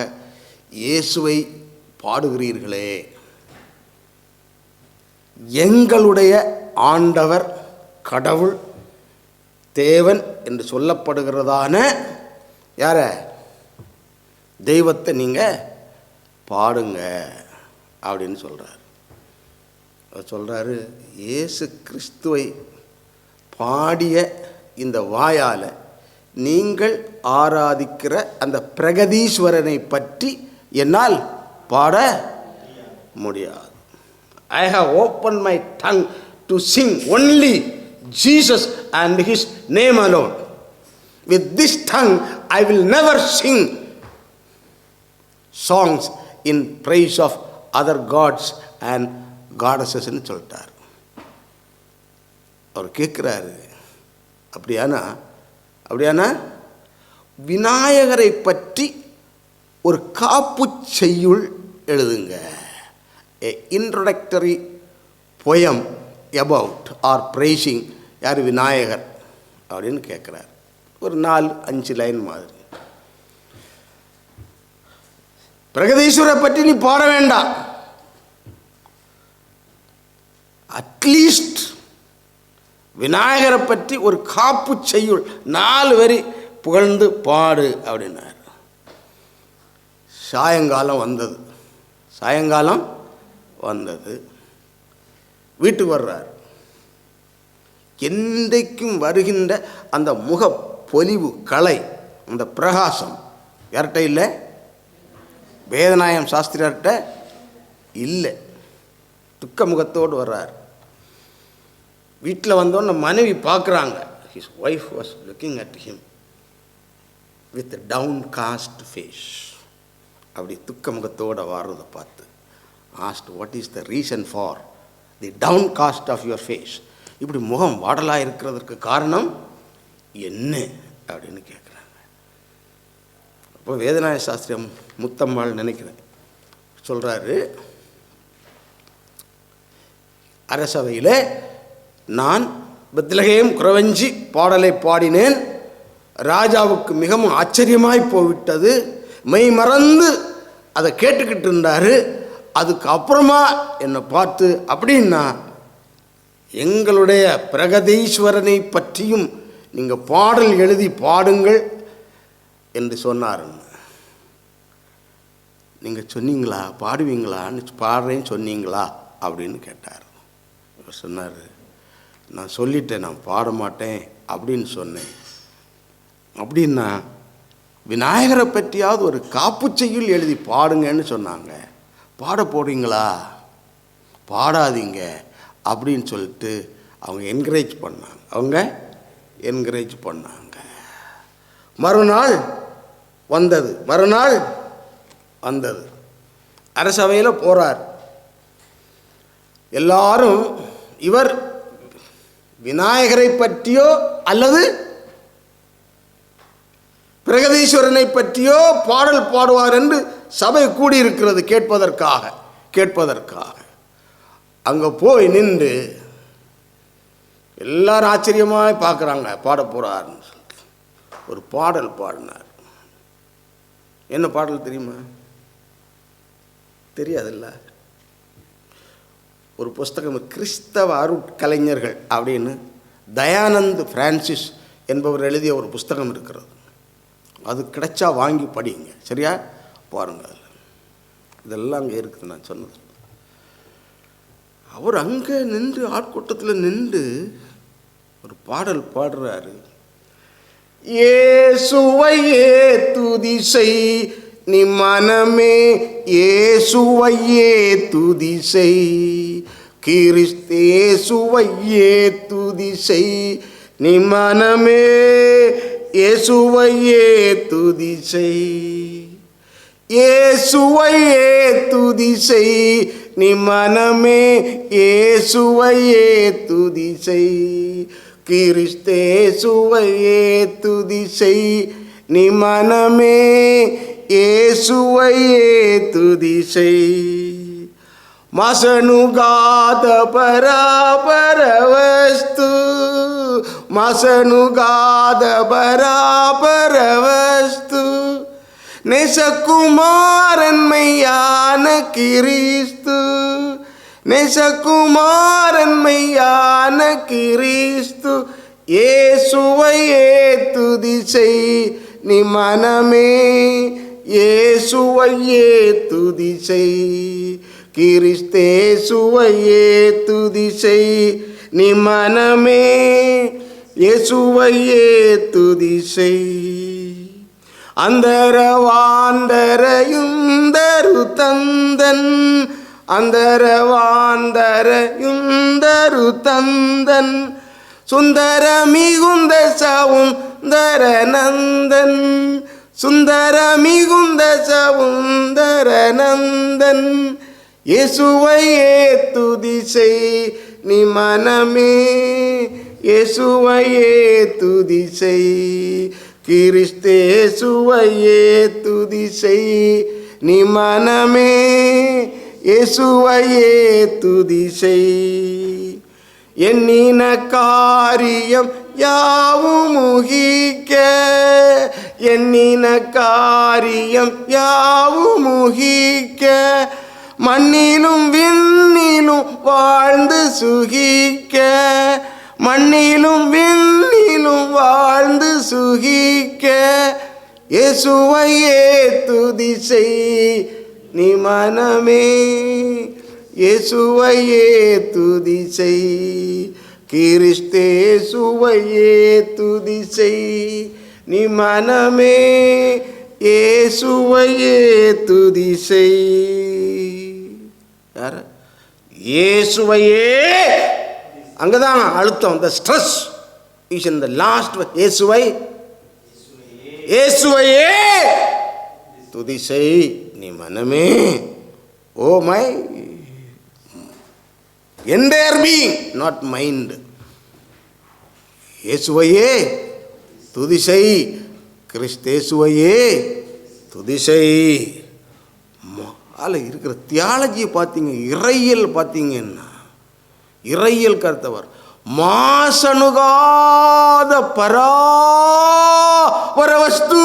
இயேசுவை பாடுகிறீர்களே, எங்களுடைய ஆண்டவர் கடவுள் தேவன் என்று சொல்லப்படுகிறதான யார தெய்வத்தை நீங்கள் பாடுங்க அப்படின்னு சொல்கிறார். அவர் சொல்கிறாரு, இயேசு கிறிஸ்துவை பாடிய இந்த வாயால் நீங்கள் ஆராதிக்கிற அந்த பிரகதீஸ்வரனை பற்றி என்னால் பாட முடியாது. I have opened my tongue to sing only Jesus and his name alone. With this tongue I will never sing songs in praise of other gods and goddesses ன்னு சொல்லிட்டார். அவர் கேட்குறாரு, அப்படியானா விநாயகரை பற்றி ஒரு காப்பு செய்யுள் எழுதுங்க, introductory poem about or praising யார் விநாயகர் அப்படின்னு கேட்குறார். ஒரு 4-5 லைன் மாதிரி. பிரகதீஸ்வரை பற்றி நீ பாட வேண்டாம், அட்லீஸ்ட் விநாயகரை பற்றி ஒரு காப்பு செய்யுள் 4 வரி புகழ்ந்து பாடு அப்படின்னார். சாயங்காலம் வந்தது. வீட்டுக்கு வர்றார். என்றைக்கும் வருகின்ற அந்த முக பொலிவு, கலை, அந்த பிரகாசம் யார்கிட்ட இல்லை? வேதநாயகம் சாஸ்திரியார்கிட்ட இல்லை. துக்க முகத்தோடு வர்றார். வீட்டில் வந்தோன்னு மனைவி பார்க்குறாங்க. His wife was looking at him with downcast face. அப்படி துக்க முகத்தோடு வர்றதை பார்த்து asked, what is the reason for the downcast of your face? இப்படி முகம் வாடலாக இருக்கிறதுக்கு காரணம் என்ன அப்படின்னு கேட்குறாங்க. அப்போ வேதநாயக சாஸ்திரம் முத்தம்மாள் நினைக்கிறேன் சொல்கிறாரு, அரசவையில் நான் பெத்லகேம் குறவஞ்சி பாடலை பாடினேன். ராஜாவுக்கு மிகவும் ஆச்சரியமாய் போய்விட்டது. மெய் மறந்து அதை கேட்டுக்கிட்டு இருந்தார். அதுக்கு அப்புறமா என்னை பார்த்து, அப்படின்னா எங்களுடைய பிரகதீஸ்வரனை பற்றியும் நீங்கள் பாடல் எழுதி பாடுங்கள் என்று சொன்னார். நீங்கள் சொன்னீங்களா, பாடுவீங்களான்னு? பாடுறேன்னு சொன்னீங்களா அப்படின்னு கேட்டார். அவர் சொன்னார், நான் சொல்லிட்டேன், நான் பாட மாட்டேன் அப்படின்னு சொன்னேன். அப்படின்னா விநாயகரை பற்றியாவது ஒரு காப்புச்செய்யுள் எழுதி பாடுங்கன்னு சொன்னாங்க. பாட போடுறீங்களா? பாடாதீங்க அப்படின்னு சொல்லிட்டு அவங்க என்கரேஜ் பண்ணாங்க. மறுநாள் வந்தது. அரசவையில் போகிறார். எல்லாரும் இவர் விநாயகரை பற்றியோ அல்லது பிரகதீஸ்வரனை பற்றியோ பாடல் பாடுவார் என்று சபை கூடியிருக்கிறது கேட்பதற்காக. அங்கே போய் நின்று எல்லாரும் ஆச்சரியமாய் பார்க்குறாங்க. பாட போகிறாருன்னு சொல்லிட்டு ஒரு பாடல் பாடினார். என்ன பாடல் தெரியுமா? தெரியாதுல்ல. ஒரு புஸ்தகம், கிறிஸ்தவ அருட்கலைஞர்கள் அப்படின்னு தயானந்த் பிரான்சிஸ் என்பவர் எழுதிய ஒரு புஸ்தகம் இருக்கிறது. அது கிடைச்சா வாங்கி படிங்க, சரியா? பாருங்கள், இதெல்லாம் அங்கே இருக்குது. நான் சொன்னது, அவர் அங்கே நின்று ஆட்கூட்டத்தில் நின்று ஒரு பாடல் பாடுறாரு. இயேசுவையே துதி செய் நீ மனமே, இயேசுவையே துதி செய், கிறிஸ்தேசுவையே துதி செய் நீ மனமே, இயேசுவையே துதி செய், இயேசுவையே துதி செய், நீ மனமே இயேசுவையே துதி செய், கிறிஸ்தேசுவையே துதி செய், நீ மனமே இயேசுவையே துதி செய். மசனுகாத பராபர வஸ்து, மசனுகாத பராபர வஸ்து, நேசகுமாரன் மெய்யான கிறிஸ்து, நேசகுமாரன் மெய்யான கிறிஸ்து, இயேசுவையே துதி செய், நீ மனமே இயேசுவையே துதி செய், கிறிஸ்தேசுவையே துதி செய், நீ மனமே இயேசுவையே துதி செய். அந்தரவாந்தரையுந்தரு தந்தன், அந்தரவாந்தரையுந்தரு தந்தன், சுந்தர மிகுந்த சவுந்தர நந்தன், சுந்தர மிகுந்த சவுந்தர நந்தன், இயேசுவையே துதி செய், நீ மனமே இயேசுவையே துதி செய், கிறிஸ்தேசுவையே துதி செய், நீ மனமே இயேசுவையே துதி செய். எண்ணின காரியம் யாவும் முகிக்க, எண்ணின காரியம் யாவும் முகிக்க, மண்ணிலும் விண்ணிலும் வாழ்ந்து சுகிக்க, மண்ணிலும் விண்ணிலும் வாழ்ந்து சுகிக்க, இயேசுவையே துதி செய், நீ மனமே இயேசுவையே துதி செய், கிறிஸ்தேசுவையே துதி செய், நீ மனமே இயேசுவையே துதி செய். யார? இயேசுவையே. அங்கதான் அழுத்தம். the stress is in the last word. இயேசுவை, இயேசுவையே துதி செய், நீ மனமே. Oh my entire being, not mind. இயேசுவையே துதி செய், கிறிஸ்தேசுவையே துதி செய். அதில் இருக்கிற தியாலஜியை பார்த்தீங்க, இறையியல் பார்த்தீங்கன்னா, இறையியல் கருத்தவர் மாசனுகாத பராபர வஸ்து,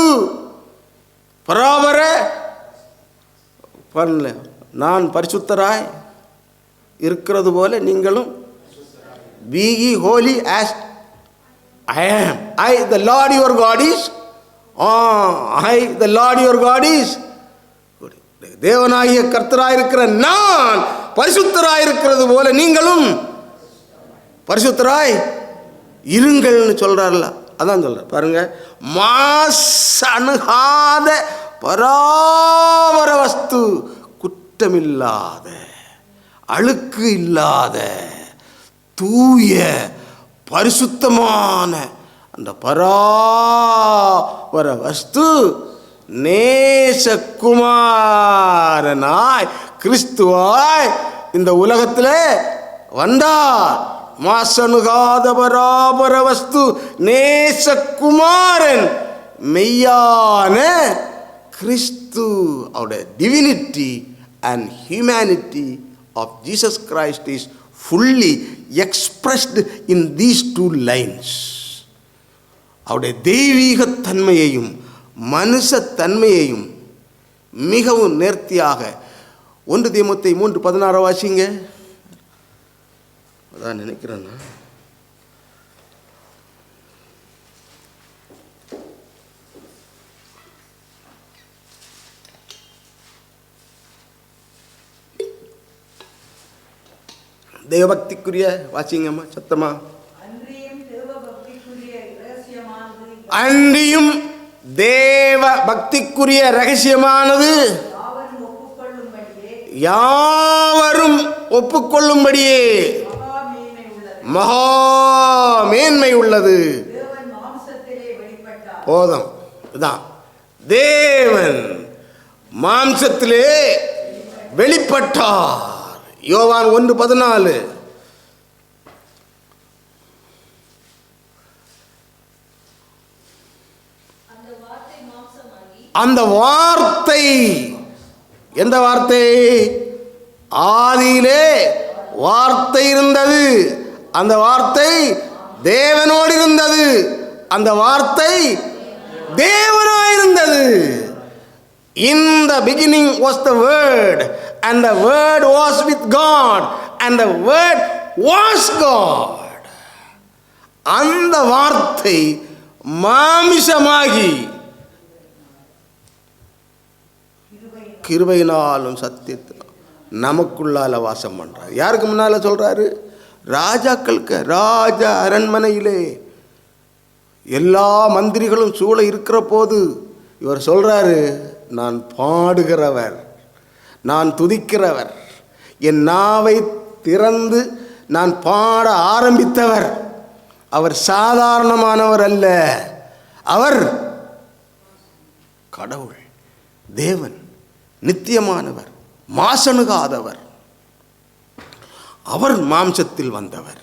பராபர பண்ணல. நான் பரிசுத்தராய் இருக்கிறது போல நீங்களும் be ye holy as I am. I the Lord your God is, I the Lord your God is, தேவனாகிய கர்த்தராயிருக்கிற நான் பரிசுத்தராயிருக்கிறது போல நீங்களும் பரிசுத்தராய் இருங்கள்னு சொல்றாருல. அதான் சொல்ற பாருங்க, மாசணுகாத பராபர வஸ்து, குற்றமில்லாத அழுக்கு இல்லாத தூய பரிசுத்தமான அந்த பராபர வஸ்து நேசகுமாரனாய் கிறிஸ்துவாய் இந்த உலகத்தில் வந்தார். மாசணுகாத பராபர வஸ்து நேசகுமாரன், மெய்யான கிறிஸ்து. அவருடைய divinity and humanity of Jesus Christ is fully expressed in these two lines. அவருடைய தெய்வீக தன்மையையும் மனுஷ தன்மையையும் மிகவும் நேர்த்தியாக 1 தீமோத்தேயு 3:16 வாசிங்க. அதான் நினைக்கிறேன். தேவபக்திக்குரிய வாசிங்கம்மா சத்தமா. அன்றியும் தேவ பக்திக்குரிய ரகசியமானது யாவரும் ஒப்புக்கொள்ளும்படியே மகா மேன்மை உள்ளது. போதும். இதான் தேவன் மாம்சத்திலே வெளிப்பட்டார். யோவான் 1:14. அந்த வார்த்தை எந்த வார்த்தை? ஆதியிலே வார்த்தை இருந்தது, அந்த வார்த்தை தேவனோடு இருந்தது, அந்த வார்த்தை தேவனாயிருந்தது. In the beginning was the word, and the word was with God, and the word was God. அந்த வார்த்தை மாமிசமாகி கிருபையினாலும் சத்தியத்தினாலும் நமக்குள்ளால வாசம் பண்றார். யாருக்கு முன்னால சொல்றாரு? ராஜாக்களுக்கு. ராஜ அரண்மனையிலே எல்லா மந்திரிகளும் சூழ இருக்கிற போது இவர் சொல்றாரு, நான் பாடுகிறவர், நான் துதிக்கிறவர், என் நாவை திறந்து நான் பாட ஆரம்பித்தவர். அவர் சாதாரணமானவர் அல்ல, அவர் கடவுள், தேவன், நித்தியமானவர், மாசணுகாதவர். அவர் மாம்சத்தில் வந்தவர்.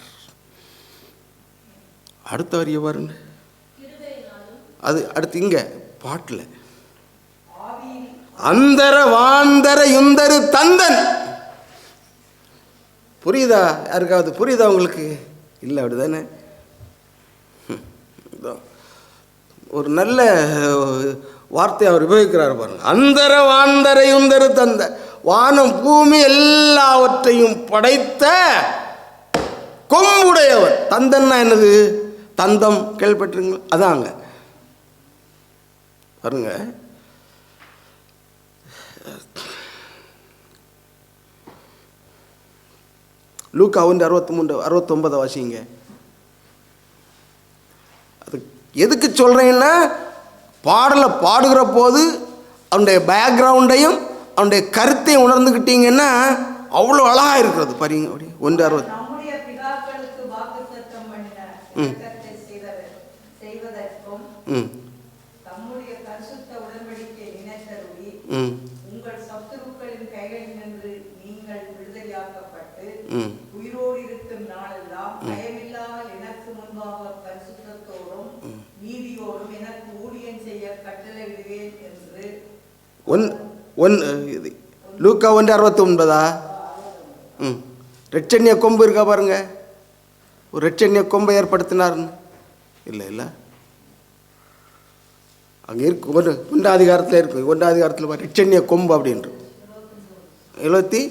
அடுத்த வரிய பாருங்க, அது அடுத்து இங்க பாட்டில் அந்தர வாந்தர யுந்தரு தந்தன். புரியுதா? யாருக்காவது புரியுதா உங்களுக்கு? இல்லை, அப்படிதானே? ஒரு நல்ல வார்த்தை அவர் உபயோகிக்கிறார் பாருங்க. அந்தர வாந்தர யுந்தரு தந்த, வானம் பூமி எல்லாவற்றையும் படைத்த கொம்புடையவர். தந்தன்னா என்னது? தந்தம் கேள்விப்பட்டிருங்களா? அதாங்க பாருங்க. லூக்கா 1:63-69 வாசிங்க. அது எதுக்கு சொல்றேன்னா, பாடலை பாடுகிற போது அவனுடைய பேக்ரவுண்டையும் அவனுடைய கருத்தையும் உணர்ந்துக்கிட்டீங்கன்னா அவ்வளோ அழகா இருக்கிறது. பாருங்க, அப்படி 1:60. லூக்கா 1:69. ரெட்சண்ய கொம்பு இருக்கா பாருங்க. ஒரு ரெட்சண்ய கொம்பை ஏற்படுத்தினார்னு இல்லை இல்லை, அங்கே இருக்கு. 1 அதிகாரத்தில் இருக்கு. 1 அதிகாரத்தில் ரெட்சண்ய கொம்பு அப்படின்ற 70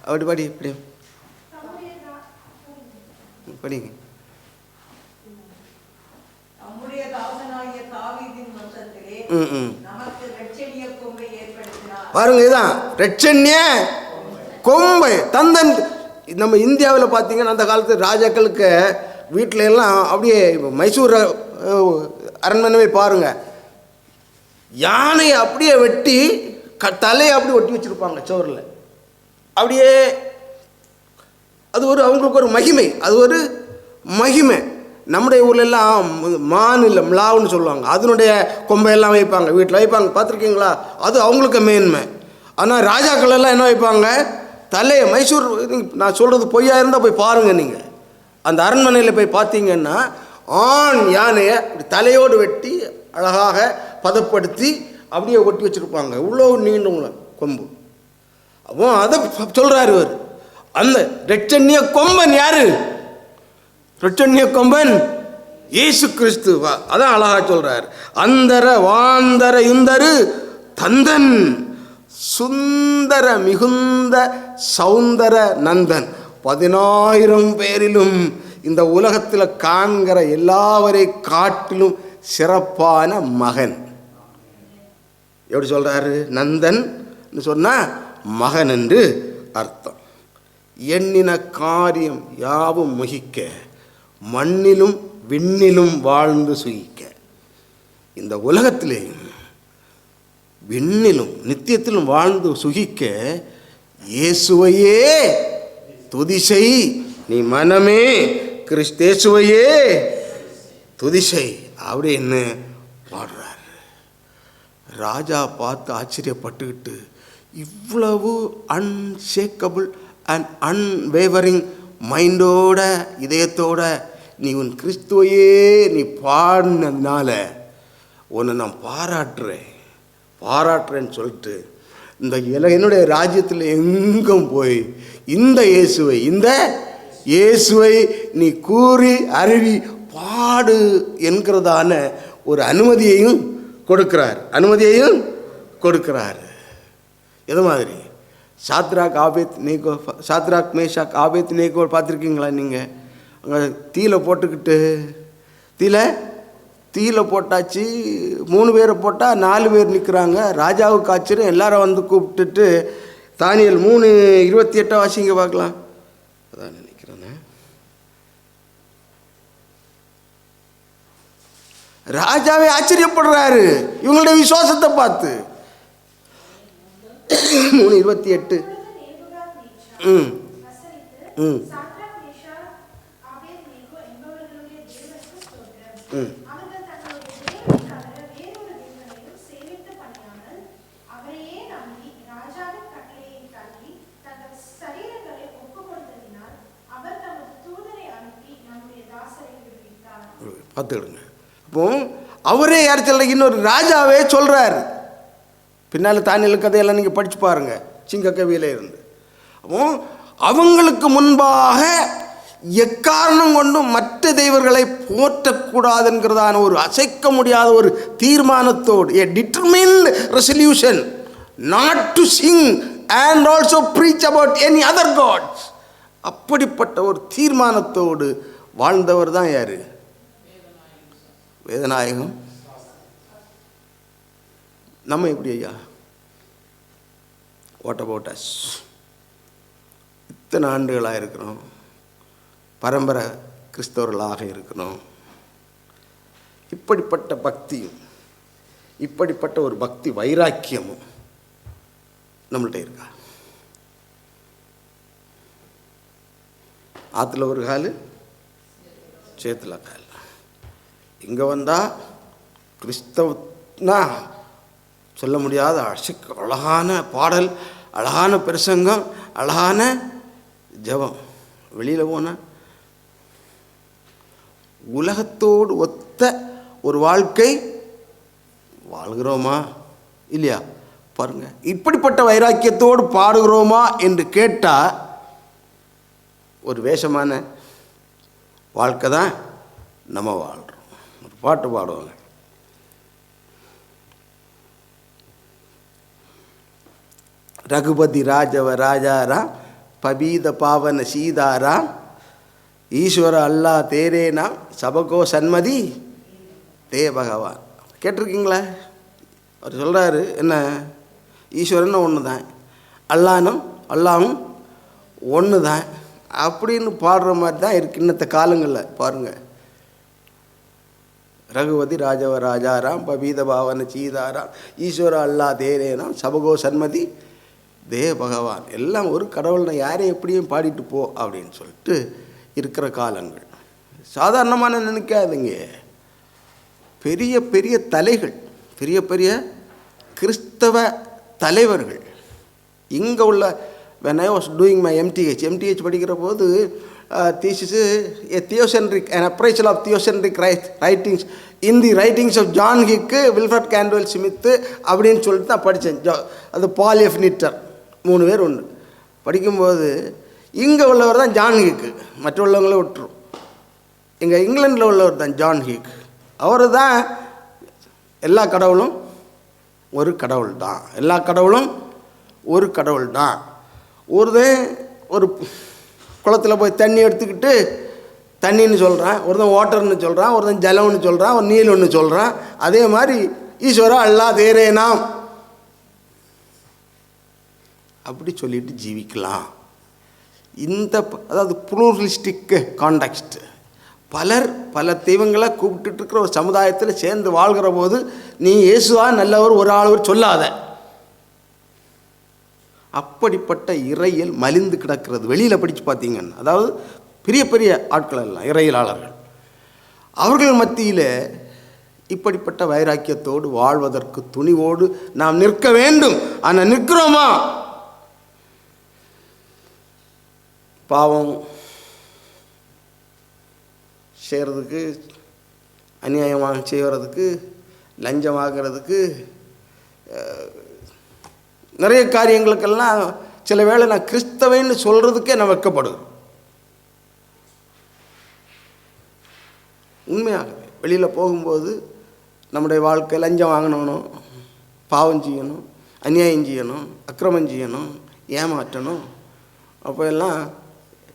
அப்படி படி இப்படி படிங்க. பாருங்க, இதுதான் ரெட்சண்ய கொம்பை தந்தன். நம்ம இந்தியாவில் பார்த்தீங்கன்னா அந்த காலத்து ராஜாக்களுக்கு வீட்டில எல்லாம் அப்படியே மைசூர் அரண்மனை பாருங்க, யானையை அப்படியே வெட்டி தலையை அப்படியே ஒட்டி வச்சிருப்பாங்க சுவரில். அப்படியே அது ஒரு அவங்களுக்கு ஒரு மகிமை, அது ஒரு மகிமை. நம்முடைய ஊர்லெல்லாம் மான் இல்லை மிளாவுன்னு சொல்லுவாங்க, அதனுடைய கொம்பையெல்லாம் வைப்பாங்க, வீட்டில் வைப்பாங்க, பார்த்துருக்கீங்களா? அது அவங்களுக்கு மேன்மை. ஆனால் ராஜாக்கள் எல்லாம் என்ன வைப்பாங்க? தலையை மைசூர், நான் சொல்கிறது பொய்யா இருந்தால் போய் பாருங்கள் நீங்கள். அந்த அரண்மனையில் போய் பார்த்தீங்கன்னா ஆண் யானையை தலையோடு வெட்டி அழகாக பதப்படுத்தி அப்படியே ஒட்டி வச்சுருப்பாங்க. இவ்வளோ நீண்ட கொம்பு. அப்போ அதை சொல்கிறார் இவர். அந்த ரெட்சண்ய கொம்பன் யாரு? ரெட்சண்ய கொம்பன் இயேசு கிறிஸ்து. அதான் அழகா சொல்றார். அந்தர வாந்தர யுந்தரு தந்தன் சுந்தர மிகுந்த சௌந்தர நந்தன். 10,000 பேரிலும் இந்த உலகத்தில் காண்கிற எல்லாவரை காட்டிலும் சிறப்பான மகன். எப்படி சொல்றாரு? நந்தன் சொன்னா மகன் என்று அர்த்தம். எண்ணின காரியம் யாவும் முகிக்க, மண்ணிலும் விண்ணிலும் வாழ்ந்து சுகிக்க. இந்த உலகத்திலே விண்ணிலும் நித்தியத்திலும் வாழ்ந்து சுகிக்க இயேசுவையே துதிசை நீ மனமே, கிறிஸ்தேசுவையே துதிசை அப்படின்னு பாடுறாரு. ராஜா பார்த்து ஆச்சரியப்பட்டுக்கிட்டு, இவ்வளவு அன்ஷேக்கபிள் அண்ட் அன்வேவரிங் மைண்டோட இதயத்தோட நீ உன் கிறிஸ்துவையே நீ பாடினதுனால உன்னை நான் பாராட்டுறேன்னு சொல்லிட்டு இந்த என்னுடைய ராஜ்யத்தில் எங்கும் போய் இந்த இயேசுவை நீ கூறி அருவி பாடு என்கிறதான ஒரு அனுமதியையும் கொடுக்கிறார். எது மாதிரி? சாத்ராக் மேஷாக் ஆபேத் நேகோ பார்த்துருக்கீங்களா நீங்கள்? அங்கே தீயில போட்டாச்சு. 3 பேரை போட்டால் 4 பேர் நிற்கிறாங்க. ராஜாவுக்கு ஆச்சரியம். எல்லாரும் வந்து கூப்பிட்டுட்டு தானியேல் 3:28 வாசிங்க பார்க்கலாம். அதான் நினைக்கிறேன். ராஜாவே ஆச்சரியப்படுறாரு இவங்களுடைய விசுவாசத்தை பார்த்து. 3:28. பார்த்துக்கிடுங்க. அப்போ அவரே யார் சொல்ற? இன்னொரு ராஜாவே சொல்றாரு. பின்னால் தானியேல் கதையெல்லாம் நீங்கள் படித்து பாருங்க, சிங்கக்கவியில இருந்து. அப்போ அவங்களுக்கு முன்பாக எக்காரணம் கொண்டும் மற்ற தெய்வங்களை போற்றக்கூடாதுங்கிறதான ஒரு அசைக்க முடியாத ஒரு தீர்மானத்தோடு, a determined resolution not to sing and also preach about any other gods, அப்படிப்பட்ட ஒரு தீர்மானத்தோடு வாழ்ந்தவர் தான் யாரு? வேதநாயகம். நம்ம எப்படி ஐயா? What about us? இத்தனை ஆண்டுகளாக இருக்கிறோம், பரம்பரை கிறிஸ்தவர்களாக இருக்கிறோம். இப்படிப்பட்ட பக்தியும் இப்படிப்பட்ட ஒரு பக்தி வைராக்கியமும் நம்மள்கிட்ட இருக்கா? ஆற்றுல ஒரு கால், சேத்துல கால். இங்கே வந்தால் கிறிஸ்தவனா சொல்ல முடியாத அழகான பாடல், அழகான பிரசங்கம், அழகான ஜெபம். வெளியில் போனால் உலகத்தோடு ஒத்த ஒரு வாழ்க்கை வாழ்கிறோமா இல்லையா? பாருங்க, இப்படிப்பட்ட வைராக்கியத்தோடு பாடுகிறோமா என்று கேட்டால் ஒரு வேஷமான வாழ்க்கை தான் நம்ம வாழ்கிறோம். ஒரு பாட்டு பாடுவாங்க, ரகுபதி ராஜவ ராஜாராம் பபீத பாவன சீதாராம் ஈஸ்வர அல்லா தேரே நாம் சபகோ சன்மதி தே பகவான். கேட்டிருக்கீங்களா? அவர் சொல்கிறாரு, என்ன ஈஸ்வரன் ஒன்று தான், அல்லாவும் ஒன்று தான் அப்படின்னு பாடுற மாதிரி தான் இருக்குது இன்னத்த காலங்களில். பாருங்கள், ரகுபதி ராஜவ ராஜாராம் பபீத பாவன சீதாராம் ஈஸ்வர அல்லா தேரேனாம் சபகோ சன்மதி தே பகவான். எல்லாம் ஒரு கடவுள்னா யாரையும் எப்படியும் பாடிட்டு போ அப்படின்னு சொல்லிட்டு இருக்கிற காலங்கள். சாதாரணமான நினைக்காதுங்க. பெரிய பெரிய தலைகள், பெரிய பெரிய கிறிஸ்தவ தலைவர்கள் இங்கே உள்ள, when I was doing my MTH படிக்கிற போது thesis a theocentric, an appraisal of theocentric writings in the writings of John Hick, Wilfred Caldwell Smith அப்படின்னு சொல்லிட்டு நான் படித்தேன். அது பால் எஃப் நிட்டர் 3 பேர் ஒன்று படிக்கும்போது இங்கே உள்ளவர் தான் ஜான் ஹிக், மற்ற உள்ளவங்களே விட்டுரும். இங்கே இங்கிலாண்டில் உள்ளவர் தான் ஜான் ஹிக். அவர் தான் எல்லா கடவுளும் ஒரு கடவுள் தான், எல்லா கடவுளும் ஒரு கடவுள் தான். ஒரு குளத்தில் போய் தண்ணி எடுத்துக்கிட்டு தண்ணின்னு சொல்கிறான், ஒருத்தன் வாட்டர்னு சொல்கிறான், ஒருத்தன் ஜலம்னு சொல்கிறான், ஒரு நீலன்னு சொல்கிறான். அதே மாதிரி ஈஸ்வரா அல்லா தேரே நாம் அப்படி சொல்லிட்டு ஜீவிக்கலாம். அதாவது ப்ளூரலிஸ்டிக் கான்டெக்ஸ்ட், பல தெய்வங்களை கூப்பிட்டு இருக்கிற ஒரு சமுதாயத்தில் சேர்ந்து வாழ்கிற போது நீ இயேசுவா நல்லவர் ஒரு ஆளவர் சொல்லாத. அப்படிப்பட்ட இறையில் மலிந்து கிடக்கிறது. வெளியில் படித்து பார்த்தீங்கன்னா, அதாவது பெரிய பெரிய ஆட்கள் எல்லாம் இறையியலாளர்கள், அவர்கள் மத்தியில் இப்படிப்பட்ட வைராக்கியத்தோடு வாழ்வதற்கு துணிவோடு நாம் நிற்க வேண்டும். ஆனால் நிற்கிறோமா? பாவம் செய்கிறதுக்கு, அநியாயமாக செய்கிறதுக்கு, லஞ்சம் வாங்கிறதுக்கு, நிறைய காரியங்களுக்கெல்லாம் சில வேளை நான் கிறிஸ்தவன்னு சொல்கிறதுக்கே நான் வெட்கப்படுகிறேன். உண்மையாகவே வெளியில் போகும்போது நம்முடைய வாழ்க்கை லஞ்சம் வாங்கணும், பாவம் செய்யணும், அநியாயம் செய்யணும், அக்கிரமம் செய்யணும், ஏமாற்றணும். அப்போ எல்லாம்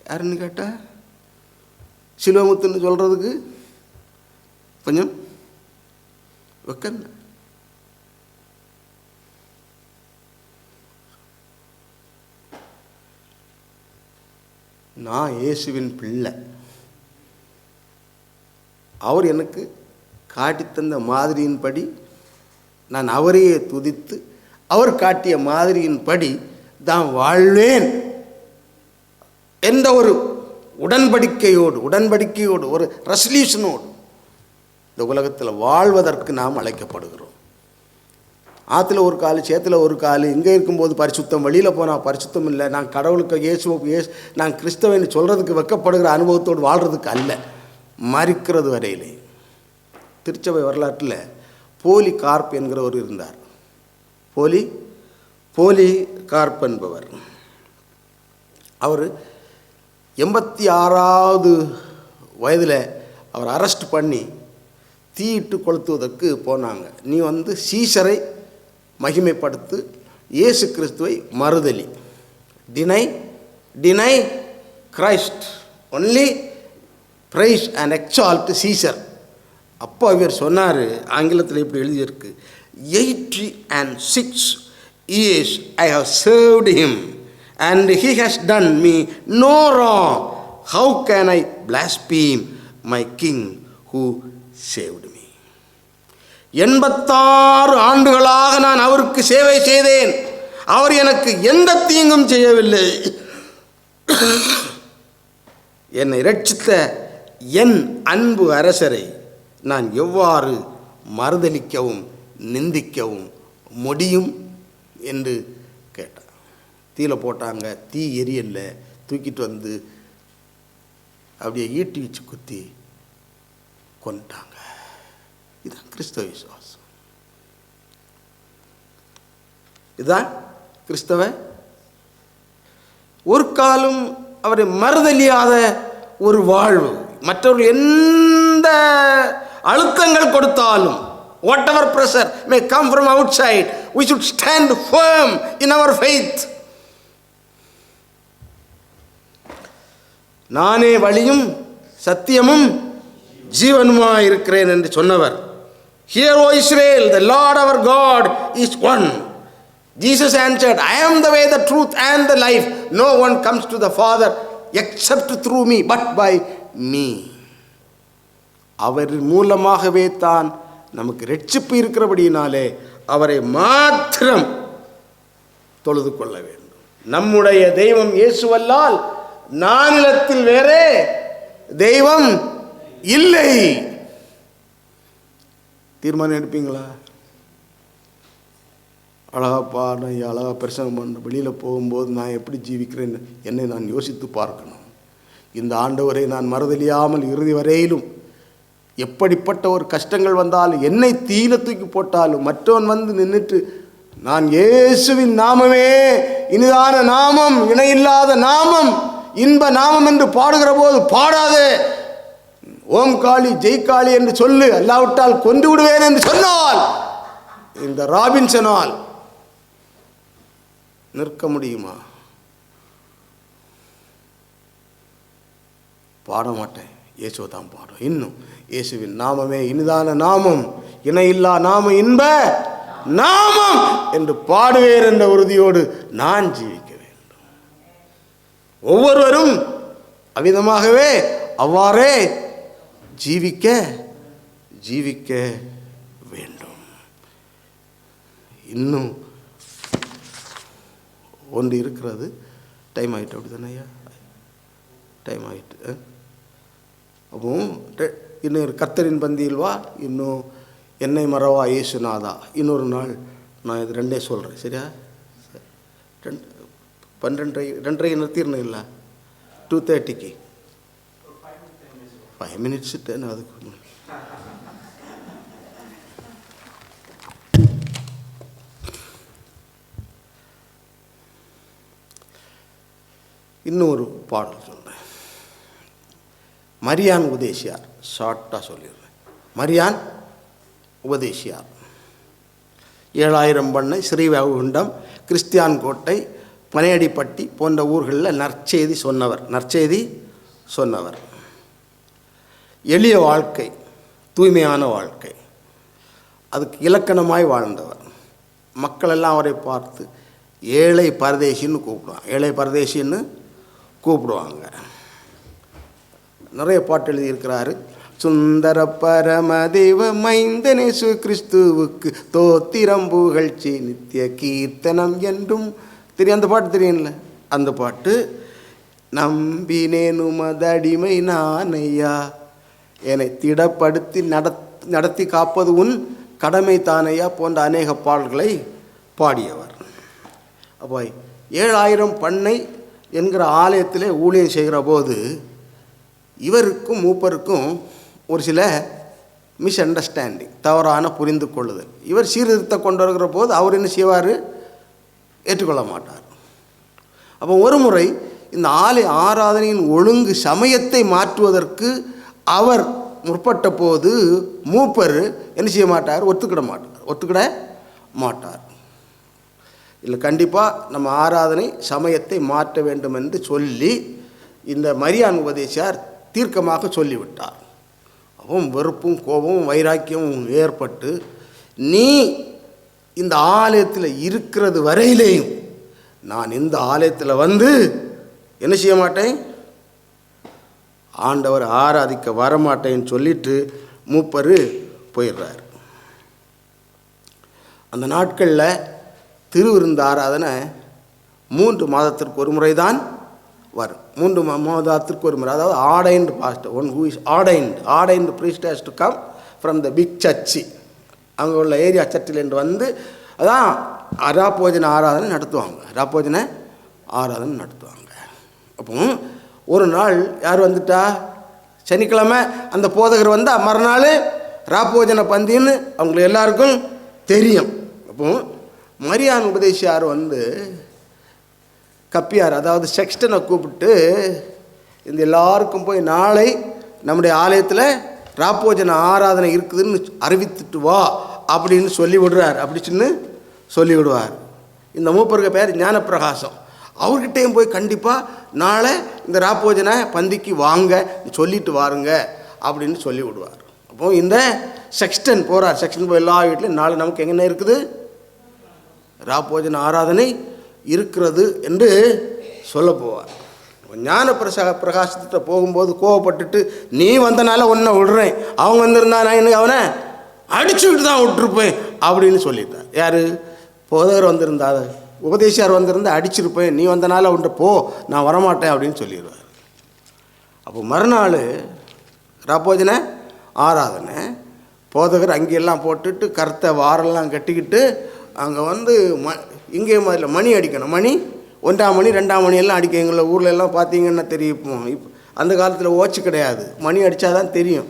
யாருன்னு கேட்டால் சிலுவமுத்துன்னு சொல்கிறதுக்கு கொஞ்சம் வெக்கங்க. நான் இயேசுவின் பிள்ளை. அவர் எனக்கு காட்டித்தந்த மாதிரியின்படி நான் அவரையே துதித்து அவர் காட்டிய மாதிரியின்படி தான் வாழ்வேன் என்ற ஒரு உடன்படிக்கையோடு ஒரு ரெசல்யூஷனோடு இந்த உலகத்தில் வாழ்வதற்கு நாம் அழைக்கப்படுகிறோம். ஆற்றுல ஒரு கால், சேத்துல ஒரு கால், இங்கே இருக்கும்போது பரிசுத்தம், வெளியில் போனால் பரிசுத்தம் இல்லை. நான் கடவுளுக்கு நான் கிறிஸ்தவன்னு சொல்கிறதுக்கு வெக்கப்படுகிற அனுபவத்தோடு வாழ்கிறதுக்கு அல்ல, மறிக்கிறது வரையிலே. திருச்சபை வரலாற்றில் போலி கார்ப் என்கிறவர் இருந்தார். போலி கார்ப் என்பவர். அவர் 86வது வயதில் அவர் அரெஸ்ட் பண்ணி தீயிட்டு கொளுத்துவதற்கு போனாங்க. நீ சீசரை மகிமைப்படுத்து, இயேசு கிறிஸ்துவை மறுதலி, deny Christ, only praise and exalt Caesar. அப்போ அவர் சொன்னார், ஆங்கிலத்தில் இப்படி எழுதியிருக்கு, 86 years I have served him and he has done me no wrong. How can I blaspheme my king who saved me? 86 ஆண்டுகளாக நான் அவருக்கு சேவை செய்தேன். அவர் எனக்கு எந்த தீங்கும் செய்யவில்லை. என்னை இரட்சித்த என் அன்பு அரசரை நான் எவ்வாறு மறுதலிக்கவும் நிந்திக்கவும் முடியும் என்று கேட்டார். தீயில போட்டாங்க, தீ எரியல்ல, தூக்கிட்டு அப்படியே ஈட்டி வச்சு குத்தி கொண்டாங்க. இதுதான் கிறிஸ்தவ விசுவாசம். இதுதான் கிறிஸ்தவ. ஒரு காலம் அவரை மறுதலியாத ஒரு வாழ்வு. மற்றவர்கள் எந்த அழுத்தங்கள் கொடுத்தாலும், whatever pressure may come from outside, we should stand firm in our faith. நானே வழியும் சத்தியமும் ஜீவனுமாய் இருக்கிறேன் என்று சொன்னவர். Hear, O Israel, the Lord our God is one. Jesus answered, I am the way, the truth and the life. No one comes to the Father except through me, but by me. அவர் மூலமாகவே தான் நமக்கு ரட்சிப்பு இருக்கிறபடியினாலே அவரை மாத்திரம் தொழுது கொள்ள வேண்டும். நம்முடைய தெய்வம் இயேசுவல்லால் நானிலத்தில் வேறே தெய்வம் இல்லை. தீர்மானம் எடுப்பீங்களா? அழகாப்பா, நான் அழகாக பிரசங்கம் பண்ண வெளியில் போகும்போது நான் எப்படி ஜீவிக்கிறேன்னு என்னை நான் யோசித்து பார்க்கணும். இந்த ஆண்டவரை நான் மறுதலியாமல் இறுதி வரையிலும் எப்படிப்பட்ட ஒரு கஷ்டங்கள் வந்தாலும், என்னை தீயில தூக்கி போட்டாலும், மற்றவன் நின்றுட்டு நான் இயேசுவின் நாமமே இனிதான நாமம், இணையில்லாத நாமம், இன்ப நாமம் என்று பாடுகிற போது பாடாதே, ஓம் காளி ஜெய் காளி என்று சொல்லு, அல்லாவிட்டால் கொண்டு விடுவேன் என்று சொன்னால் இந்த ராபின்சனால் நிற்க முடியுமா? பாட மாட்டேன், இயேசுவை தான் பாடும். இன்னும் இயேசுவின் நாமமே இனிதான நாமம், இணையில்லா நாமம், இன்ப நாமம் என்று பாடுவேன் என்ற உறுதியோடு நான் ஜீவிக்க வேண்டும். ஒவ்வொருவரும் அவ்விதமாகவே அவ்வாறே ஜீவிக்க வேண்டும். இன்னும் ஒன்று இருக்கிறது. டைம் ஆகிட்டு, அப்படி தானே ஐயா? டைம் ஆகிட்டு. அப்போ இன்னும் கர்த்தரின் பந்தியில் வா, இன்னும் என்னை மறவா இயேசுநாதா. இன்னொரு நாள் நான் இது ரெண்டே சொல்கிறேன், சரியா? 2:30 நிறுத்திடணும், இல்லை 2:30க்கு 5 minutes 10 அதுக்கு இன்னொரு பாடல் சொல்கிறேன். மரியான் உபதேசியார், ஷார்ட்டாக சொல்லிடுறேன். மரியான் உபதேசியார் 7000 பண்ணை, ஸ்ரீவைகுண்டம், கிறிஸ்தியான் கோட்டை, பனையடிப்பட்டி போன்ற ஊர்களில் நற்செய்தி சொன்னவர். எளிய வாழ்க்கை, தூய்மையான வாழ்க்கை, அதுக்கு இலக்கணமாய் வாழ்ந்தவர். மக்களெல்லாம் அவரை பார்த்து ஏழை பரதேசின்னு கூப்பிடுவாங்க. நிறைய பாட்டு எழுதியிருக்கிறாரு. சுந்தர பரமதேவ மைந்தனேசு கிறிஸ்துவுக்கு தோத்திரம் புகழ்ச்சி நித்திய கீர்த்தனம் என்றும் தெரியும். அந்த பாட்டு தெரியும்ல? அந்த பாட்டு நம்பினேன் உமதடிமை நானையா, என்னை திடப்படுத்தி நடத்தி காப்பது உன் கடமை தானையா போன்ற அநேக பாடல்களை பாடியவர். அப்போ 7000 பண்ணை என்கிற ஆலயத்திலே ஊழியம் செய்கிற போது இவருக்கும் மூப்பருக்கும் ஒரு சில மிஸ் அண்டர்ஸ்டாண்டிங், தவறான புரிந்து கொள்ளுதல். இவர் சீர்திருத்த கொண்டு வருகிற போது அவர் என்ன செய்வார்? ஏற்றுக்கொள்ள மாட்டார். அப்போ ஒரு முறை இந்த ஆலய ஆராதனையின் ஒழுங்கு சமயத்தை மாற்றுவதற்கு அவர் முற்பட்ட போது மூப்பர் என்ன செய்ய மாட்டார்? ஒத்துக்கிட மாட்டார். இல்லை, கண்டிப்பாக நம்ம ஆராதனை சமயத்தை மாற்ற வேண்டும் என்று சொல்லி இந்த மரியான் உபதேசியார் தீர்க்கமாக சொல்லிவிட்டார். அவன் வெறுப்பும் கோபமும் வைராக்கியமும் ஏற்பட்டு, நீ இந்த ஆலயத்தில் இருக்கிறது வரையிலேயும் நான் இந்த ஆலயத்தில் வந்து என்ன செய்ய மாட்டேன்? ஆண்டவர் ஆராதிக்க வரமாட்டேன்னு சொல்லிட்டு மூப்பர் போயிடுறார். அந்த நாட்களில் திருவிருந்து ஆராதனை 3 மாதத்திற்கு ஒரு முறை தான் வரும். 3 மாதத்திற்கு ஒரு முறை. அதாவது ordained pastor, one who is ordained priest has to come from the big church. அங்கே உள்ள ஏரியா சர்ச்சில் வந்து அதான் ராப்போஜன ஆராதனை நடத்துவாங்க. அப்போ ஒரு நாள் யார் வந்துட்டா? சனிக்கிழமை அந்த போதகர் வந்தால் மறுநாள் ராப்போஜன பந்தின்னு அவங்களுக்கு எல்லாருக்கும் தெரியும். அப்போ மரியான் உபதேசியார் வந்து கப்பியார், அதாவது செக்ஸ்டனை கூப்பிட்டு இந்த எல்லாருக்கும் போய் நாளை நம்முடைய ஆலயத்தில் ராப்போஜன ஆராதனை இருக்குதுன்னு அறிவித்துட்டு வா அப்படின்னு சொல்லிவிடுவார். இந்த மூப்பருக்கு பேர் ஞானப்பிரகாசம். அவர்கிட்டையும் போய் கண்டிப்பாக நாளை இந்த ராப்போஜன பந்திக்கு வாங்க, சொல்லிட்டு வாருங்க அப்படின்னு சொல்லிவிடுவார். அப்போ இந்த செக்ஸ்டன் போகிறார். செக்ஸ்டன் போய் எல்லா வீட்லையும் நாளை நமக்கு எங்கே இருக்குது? ராப்போஜன ஆராதனை இருக்கிறது என்று சொல்ல போவார். ஞான பிரகாசத்திட்ட போகும்போது கோவப்பட்டுட்டு, நீ வந்தனால உன்னை விடுறேன், அவங்க வந்திருந்தா நான் என்ன அவனை அடிச்சுக்கிட்டு தான் விட்டுருப்பேன் அப்படின்னு சொல்லிட்டார். யார்? போதகர் வந்திருந்தா, உபதேசியார் வந்திருந்தா அடிச்சிருப்பேன், நீ வந்தனால உன்ட்ட போ, நான் வரமாட்டேன் அப்படின்னு சொல்லிடுவார். அப்போ மறுநாள் ராப்போஜன ஆராதனை, போதகர் அங்கெல்லாம் போட்டுட்டு கருத்தை வாரெல்லாம் கட்டிக்கிட்டு அங்கே வந்து இங்கே மாதிரி மணி அடிக்கணும். மணி 1ஆம் மணி 2ஆம் மணி எல்லாம் அடிக்க. எங்களை ஊரில் எல்லாம் பார்த்தீங்கன்னா தெரியும். இப்போ அந்த காலத்தில் ஓச்சு கிடையாது. மணி அடித்தாதான் தெரியும்.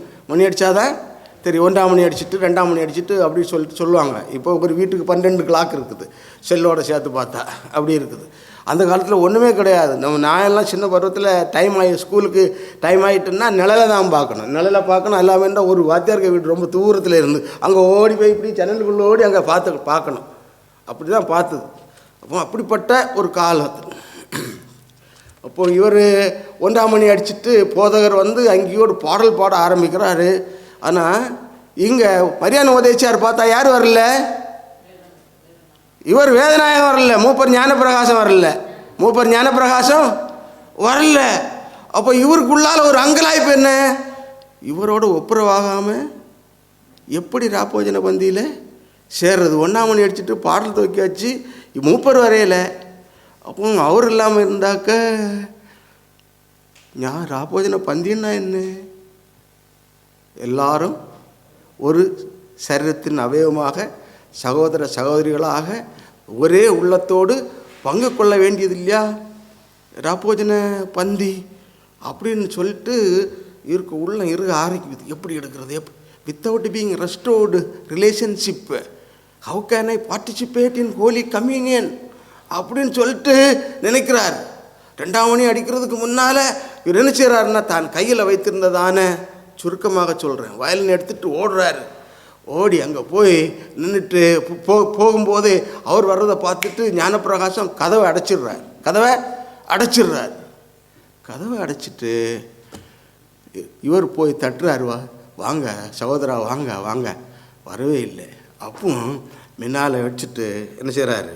1ஆம் மணி அடிச்சுட்டு 2ஆம் மணி அடிச்சுட்டு அப்படி சொல்லுவாங்க. இப்போ ஒரு வீட்டுக்கு 12 கிளாக் இருக்குது, செல்லோட சேர்த்து பார்த்தா அப்படி இருக்குது. அந்த காலத்தில் ஒன்றுமே கிடையாது. நான் எல்லாம் சின்ன பருவத்தில் ஸ்கூலுக்கு டைம் ஆகிட்டுன்னா நிழலை தான் பார்க்கணும். எல்லாமே தான். ஒரு வாத்தியார்க்க வீடு ரொம்ப தூரத்தில் இருந்து அங்கே ஓடி போய் இப்படி ஜன்னலுக்குள்ளே ஓடி அங்கே பார்க்கணும். அப்படி தான் பார்த்தது. அப்போ அப்படிப்பட்ட ஒரு காலம். அப்போது இவர் 1ஆம் மணி அடிச்சுட்டு போதகர் வந்து அங்கேயோடு பாடல் பாட ஆரம்பிக்கிறாரு. ஆனால் இங்கே மரியான் உபதேசியார் பார்த்தா யார் வரல? இவர் வேதநாயகம் வரல, மூப்பர் ஞானப்பிரகாசம் வரல. அப்போ இவருக்குள்ளால ஒரு அங்கலாய்ப்பு என்ன? இவரோட ஒப்புரவாகாமல் எப்படி ராப்போஜன பந்தியில் சேர்றது? 1ஆம் மணி அடிச்சுட்டு பாடல் துவக்கி வச்சு மூப்பர் வரையில. அப்போ அவர் இல்லாமல் இருந்தாக்க ராப்போஜன பந்தின்னா என்ன? எல்லாரும் ஒரு சரீரத்தின் அவயவமாக சகோதர சகோதரிகளாக ஒரே உள்ளத்தோடு பங்கு கொள்ள வேண்டியது இல்லையா? ராப்போஜன பந்தி அப்படின்னு சொல்லிட்டு இருக்க ஆரம்பிக்குது. எப்படி எடுக்கிறது? Without being restored relationship, how can I participate in Holi communion அப்படின்னு சொல்லிட்டு நினைக்கிறார். 2ஆம் மணி அடிக்கிறதுக்கு முன்னால் இவர் என்ன செய்கிறாருன்னா, தான் கையில் வைத்திருந்ததான, சுருக்கமாக சொல்கிறேன், வயலின் எடுத்துகிட்டு ஓடுறாரு. ஓடி அங்கே போய் நின்றுட்டு போகும்போது அவர் வர்றதை பார்த்துட்டு ஞானப்பிரகாசம் கதவை அடைச்சிட்டு இவர் போய் தட்டுறாரு, வாங்க சகோதரா வாங்க வாங்க. வரவே இல்லை. அப்பவும் முன்னால் வச்சுட்டு என்ன செய்கிறாரு,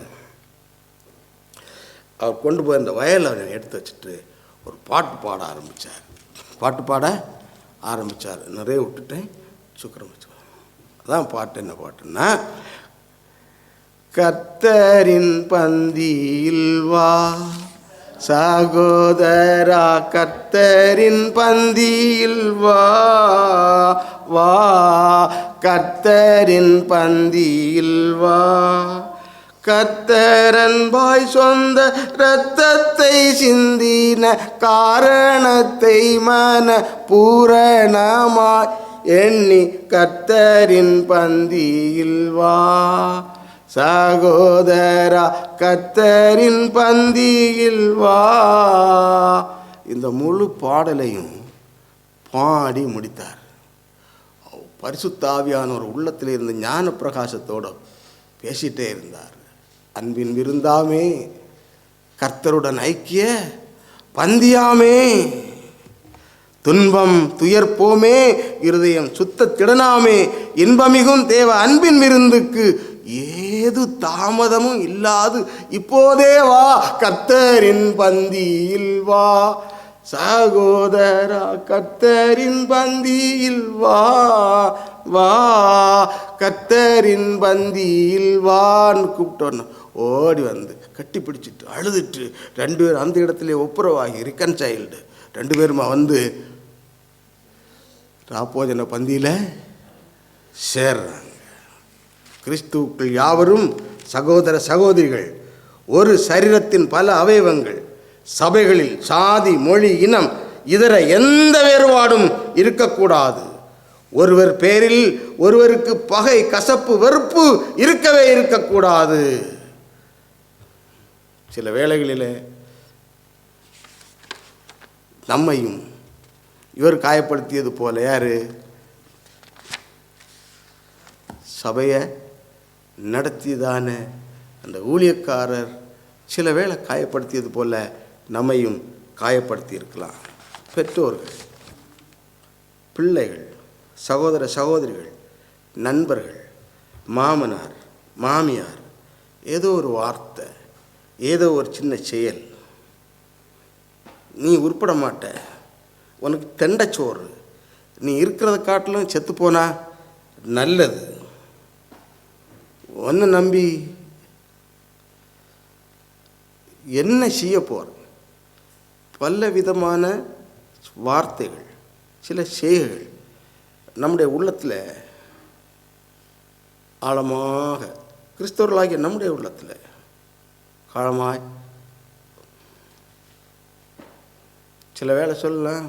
அவர் கொண்டு போய் அந்த வயலை எடுத்து வச்சுட்டு ஒரு பாட்டு பாட ஆரம்பித்தார். நிறைய விட்டுட்டேன், சுக்கரம் வச்சு. அதான் பாட்டு. என்ன பாட்டுன்னா, கர்த்தரின் பந்தியில் வா சகோதரா, கர்த்தரின் பந்தியில் வா வா, கர்த்தரின் பந்தியில் வா. கர்த்தரன்பாய் சொந்த இரத்தத்தை சிந்தின காரணத்தை மன பூரணமாய் எண்ணி கர்த்தரின் பந்தியில் வா சகோதரா, கர்த்தரின் பந்தியில் வா. இந்த முழு பாடலையும் பாடி முடித்தார். பரிசுத்த ஆவியானவர் உள்ளத்தில் இருந்த ஞான பிரகாசத்தோடு பேசிட்டே இருந்தார். அன்பின் விருந்தாமே, கர்த்தருடன் ஐக்கிய பந்தியாமே, துன்பம் துயர்ப்போமே, இருதயம் சுத்த திடனாமே, இன்பமிகும் தேவ அன்பின் விருந்துக்கு ஏது தாமதமும் இல்லாது இப்போதே வா, கர்த்தரின் பந்தியில் வா சகோதரா, கர்த்தரின் பந்தியில் வா வா, கர்த்தரின் பந்தியில் வான்னு கூப்பிட்டோன்னு ஓடி வந்து கட்டி பிடிச்சிட்டு அழுதுட்டு 2 பேரும் அந்த இடத்துல ஒப்புரவாகி ரிகன்சைல்டு 2 பேருமா வந்து ராப்போஜன பந்தியில் சேர்றாங்க. கிறிஸ்துவுக்குள் யாவரும் சகோதர சகோதரிகள், ஒரு சரீரத்தின் பல அவயவங்கள். சபைகளில் சாதி, மொழி, இனம், இதர எந்த வேறுபாடும் இருக்கக்கூடாது. ஒருவர் பேரில் ஒருவருக்கு பகை, கசப்பு, வெறுப்பு இருக்கக்கூடாது. சில வேளைகளில் நம்மையும் இவர் காயப்படுத்தியது போல, யாரு? சபையை நடத்தியதான அந்த ஊழியக்காரர் சில வேளை காயப்படுத்தியது போல நம்மையும் காயப்படுத்தி இருக்கலாம். பெற்றோர்கள், பிள்ளைகள், சகோதர சகோதரிகள், நண்பர்கள், மாமனார், மாமியார், ஏதோ ஒரு வார்த்தை, ஏதோ ஒரு சின்ன செயல், நீ உருப்பட மாட்ட, உனக்கு தெண்டச்சோறு, நீ இருக்கிறத காட்டிலும் செத்துப்போனா நல்லது, ஒன்று நம்பி என்ன செய்ய போகிற, பல விதமான வார்த்தைகள், சில செய்கைகள் நம்முடைய உள்ளத்தில் ஆழமாக, கிறிஸ்தவர்களாகிய நம்முடைய உள்ளத்தில் ஆழமாய் சில வேளை சொல்லலாம்.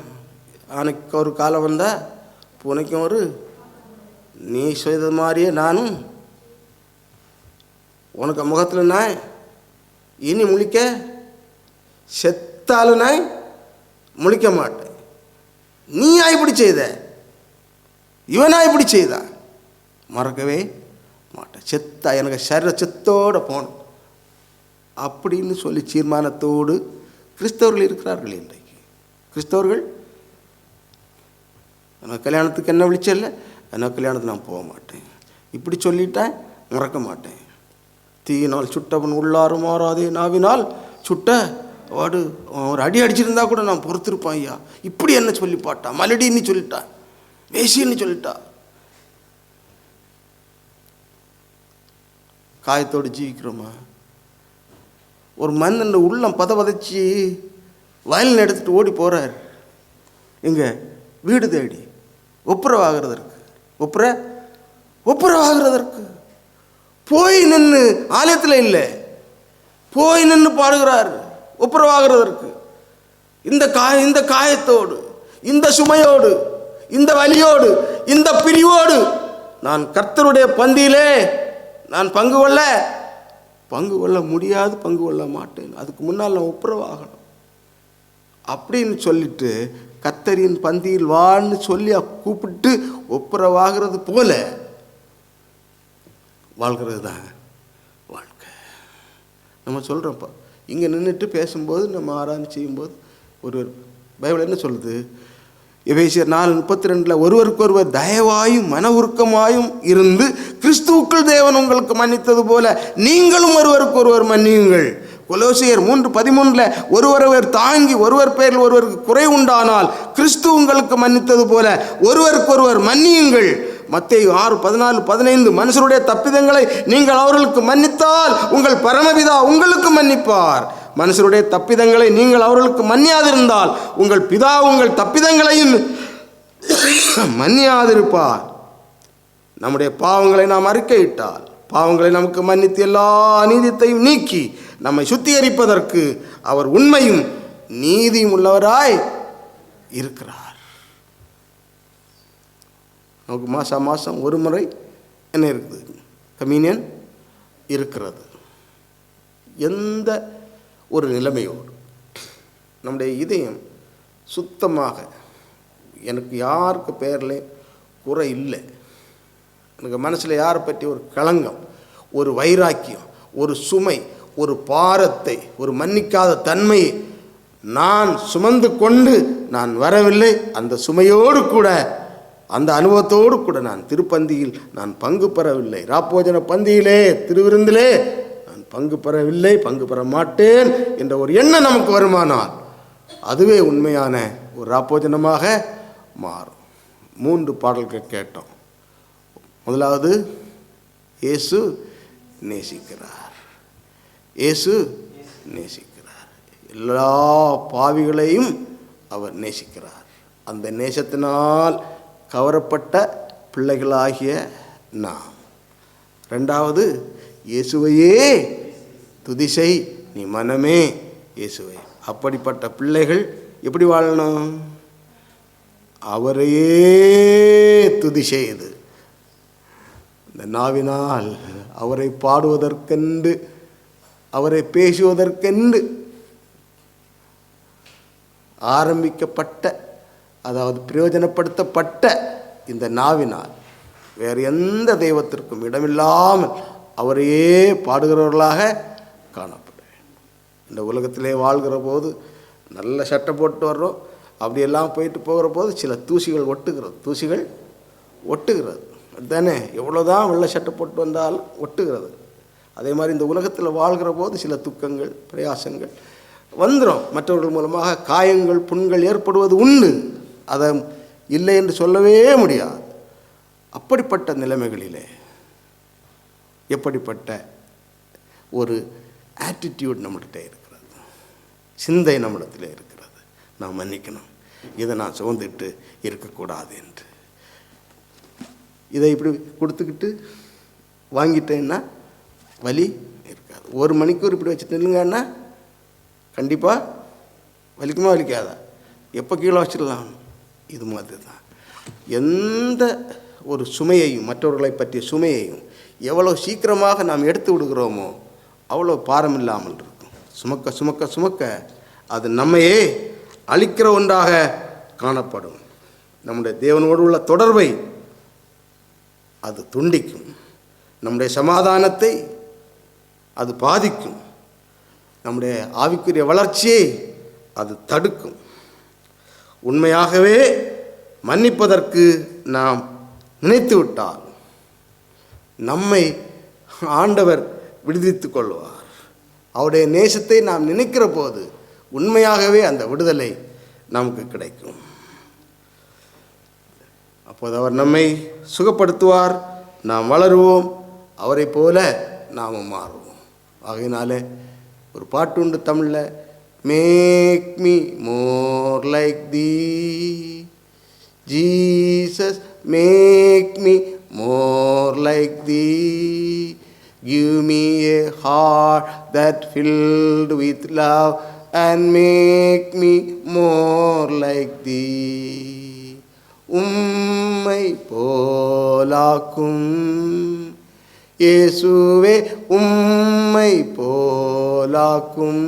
அன்னைக்கு ஒரு காலம் வந்தால் பூனைக்கும் ஒரு, நீ செய்த மாதிரியே நானும், உனக்கு முகத்தில் நாய், இனி முழிக்க செத்தாலும் நாய் முழிக்க மாட்டேன், நீயா இப்படி செய்த, இவனா இப்படி செய்தா, மறக்கவே மாட்டேன், செத்தா எனக்கு சரீர செத்தோடு போகணும் அப்படின்னு சொல்லி தீர்மானத்தோடு கிறிஸ்தவர்கள் இருக்கிறார்கள். இன்றைக்கு கிறிஸ்தவர்கள், எனக்கு கல்யாணத்துக்கு என்ன விழிச்சல்ல, எனக்கு கல்யாணத்துக்கு நான் போக மாட்டேன், இப்படி சொல்லிட்டேன், மறக்க மாட்டேன், தீயினால் சுட்டவன் உள்ளாரும் மாறாதே, நாவினால் சுட்ட வாடு, ஒரு அடி அடிச்சிருந்தா கூட நான் பொறுத்திருப்பான் ஐயா, இப்படி என்ன சொல்லி பாட்டா, மலடின்னு சொல்லிட்டா, வேசின்னு சொல்லிட்டா. காயத்தோடு ஜீவிக்கிறோமா? ஒரு மன்னன் உள்ளம் பதவதைச்சி வயலில் எடுத்துகிட்டு ஓடி போகிறார், எங்கே வீடு தேடி ஒப்புரவாகிறதற்கு. ஒப்புரவாகிறதற்கு. போய் நின்று ஆலயத்தில் இல்லை, போய் நின்று பாடுகிறார் ஒப்புரவாகிறதற்கு. இந்த காயத்தோடு, இந்த சுமையோடு, இந்த வலியோடு, இந்த பிரிவோடு நான் கர்த்தருடைய பந்தியிலே நான் பங்கு கொள்ள முடியாது, பங்கு கொள்ள மாட்டேன். அதுக்கு முன்னால் நான் ஒப்புரவாகணும் அப்படின்னு சொல்லிட்டு கர்த்தரின் பந்தியில் வான்னு சொல்லி கூப்பிட்டு ஒப்புரவாகிறது போல வாழ்கிறது தான் வாழ்க்கை. நம்ம சொல்கிறோம்ப்பா, இங்கே நின்றுட்டு பேசும்போது, நம்ம ஆராய்ச்சி செய்யும்போது ஒரு பைபிள் என்ன சொல்லுது? எபேசியர் 4:32 ஒருவருக்கொருவர் தயவாயும் மன உருக்கமாயும் இருந்து கிறிஸ்துவுக்குள் தேவன் உங்களுக்கு மன்னித்தது போல நீங்களும் ஒருவருக்கொருவர் மன்னியுங்கள். கொலோசியர் 3:13 ஒருவரவர் தாங்கி ஒருவர் பேரில் ஒருவருக்கு குறை உண்டானால் கிறிஸ்து உங்களுக்கு மன்னித்தது போல ஒருவருக்கொருவர் மன்னியுங்கள். மத்தேயு 6:14-15 மனுஷருடைய தப்பிதங்களை நீங்கள் அவர்களுக்கு மன்னித்தால் உங்கள் பரமபிதா உங்களுக்கு மன்னிப்பார். மனுஷருடைய தப்பிதங்களை நீங்கள் அவர்களுக்கு மன்னியாதிருந்தால் உங்கள் பிதா உங்கள் தப்பிதங்களையும் மன்னியாதிருப்பார். நம்முடைய பாவங்களை நாம் அறிக்கையிட்டால் பாவங்களை நமக்கு மன்னித்து எல்லா அநீதியத்தையும் நீக்கி நம்மை சுத்திகரிப்பதற்கு அவர் உண்மையும் நீதியும் உள்ளவராய் இருக்கிறார். நமக்கு மாதம் ஒரு முறை என்ன இருக்குது? கம்யூனியன் இருக்கிறது. எந்த ஒரு நிலைமையோடு நம்முடைய இதயம் சுத்தமாக, எனக்கு யாருக்கு பேரில் குறை இல்லை, எனக்கு மனசில் யாரை பற்றி ஒரு களங்கம், ஒரு வைராக்கியம், ஒரு சுமை, ஒரு பாரத்தை, ஒரு மன்னிக்காத தன்மையை நான் சுமந்து கொண்டு நான் வரவில்லை. அந்த சுமையோடு கூட, அந்த அனுபவத்தோடு கூட நான் திருப்பந்தியில் நான் பங்கு பெறவில்லை, ராப்போஜன பந்தியிலே திருவிருந்திலே நான் பங்கு பெறவில்லை, பங்கு பெற மாட்டேன் என்ற ஒரு எண்ணம் நமக்கு வருமானால் அதுவே உண்மையான ஒரு ராப்போஜனமாக மாறும். 3 பாடல்கள் கேட்டோம். முதலாவது, இயேசு நேசிக்கிறார். இயேசு நேசிக்கிறார். எல்லா பாவிகளையும் அவர் நேசிக்கிறார். அந்த நேசத்தினால் கவரப்பட்ட பிள்ளைகளாகிய நாம். 2வது, இயேசுவையே துதிசை நீ மனமே இயேசுவை. அப்படிப்பட்ட பிள்ளைகள் எப்படி வாழணும்? அவரையே துதி செய்து இந்த நாவினால் அவரை பாடுவதற்கென்று, அவரை பேசுவதற்கென்று ஆரம்பிக்கப்பட்ட, அதாவது பிரயோஜனப்படுத்தப்பட்ட இந்த நாவினால் வேறு எந்த தெய்வத்திற்கும் இடமில்லாமல் அவரையே பாடுகிறவர்களாக காணப்படும். இந்த உலகத்திலே வாழ்கிற போது நல்ல சட்டை போட்டு வர்றோம், அப்படியெல்லாம் போயிட்டு போகிற போது சில தூசிகள் ஒட்டுகிறது தானே. எவ்வளோதான் வெள்ளை சட்டை போட்டு வந்தாலும் ஒட்டுகிறது. அதே மாதிரி இந்த உலகத்தில் வாழ்கிற போது சில துக்கங்கள், பிரயாசங்கள் வந்துடும். மற்றவர்கள் மூலமாக காயங்கள், புண்கள் ஏற்படுவது உண்டு. அதை இல்லை என்று சொல்லவே முடியாது. அப்படிப்பட்ட நிலைமைகளிலே எப்படிப்பட்ட ஒரு ஆட்டிடியூட் நம்மகிட்ட இருக்கிறது, சிந்தை நம்மிடத்தில் இருக்கிறது. நான் மன்னிக்கணும், இதை நான் சுமந்துட்டு இருக்கக்கூடாது என்று. இதை இப்படி கொடுத்துக்கிட்டு வாங்கிட்டேன்னா வலி இருக்காது. 1 மணிக்கூர் இப்படி வச்சுட்டு இல்லைங்கன்னா கண்டிப்பாக வலிக்குமா வலிக்காதா? எப்போ கீழே வச்சிடலாம்? இது மாதிரி தான் எந்த ஒரு சுமையையும், மற்றவர்களை பற்றிய சுமையையும் எவ்வளோ சீக்கிரமாக நாம் எடுத்து விடுகிறோமோ அவ்வளோ பாரம் இல்லாமல் இருக்கும். சுமக்க சுமக்க சுமக்க அது நம்மையே அழிக்கிற ஒன்றாக காணப்படும். நம்முடைய தேவனோடு உள்ள தொடர்பை அது துண்டிக்கும். நம்முடைய சமாதானத்தை அது பாதிக்கும். நம்முடைய ஆவிக்குரிய வளர்ச்சியை அது தடுக்கும். உண்மையாகவே மன்னிப்பதற்கு நாம் நினைத்து விட்டால் நம்மை ஆண்டவர் விடுவித்து கொள்வார். அவருடைய நேசத்தை நாம் நினைக்கிற போது உண்மையாகவே அந்த விடுதலை நமக்கு கிடைக்கும். அப்போது அவர் நம்மை சுகப்படுத்துவார், நாம் வளருவோம், அவரை போல நாம் மாறுவோம். ஆகையினாலே ஒரு பாட்டு உண்டு தமிழில், make me more like thee Jesus, make me more like thee. Give me a heart that filled with love and make me more like thee. உம்மை போலாக்கும் இயேசுவே, உம்மை போலாக்கும்.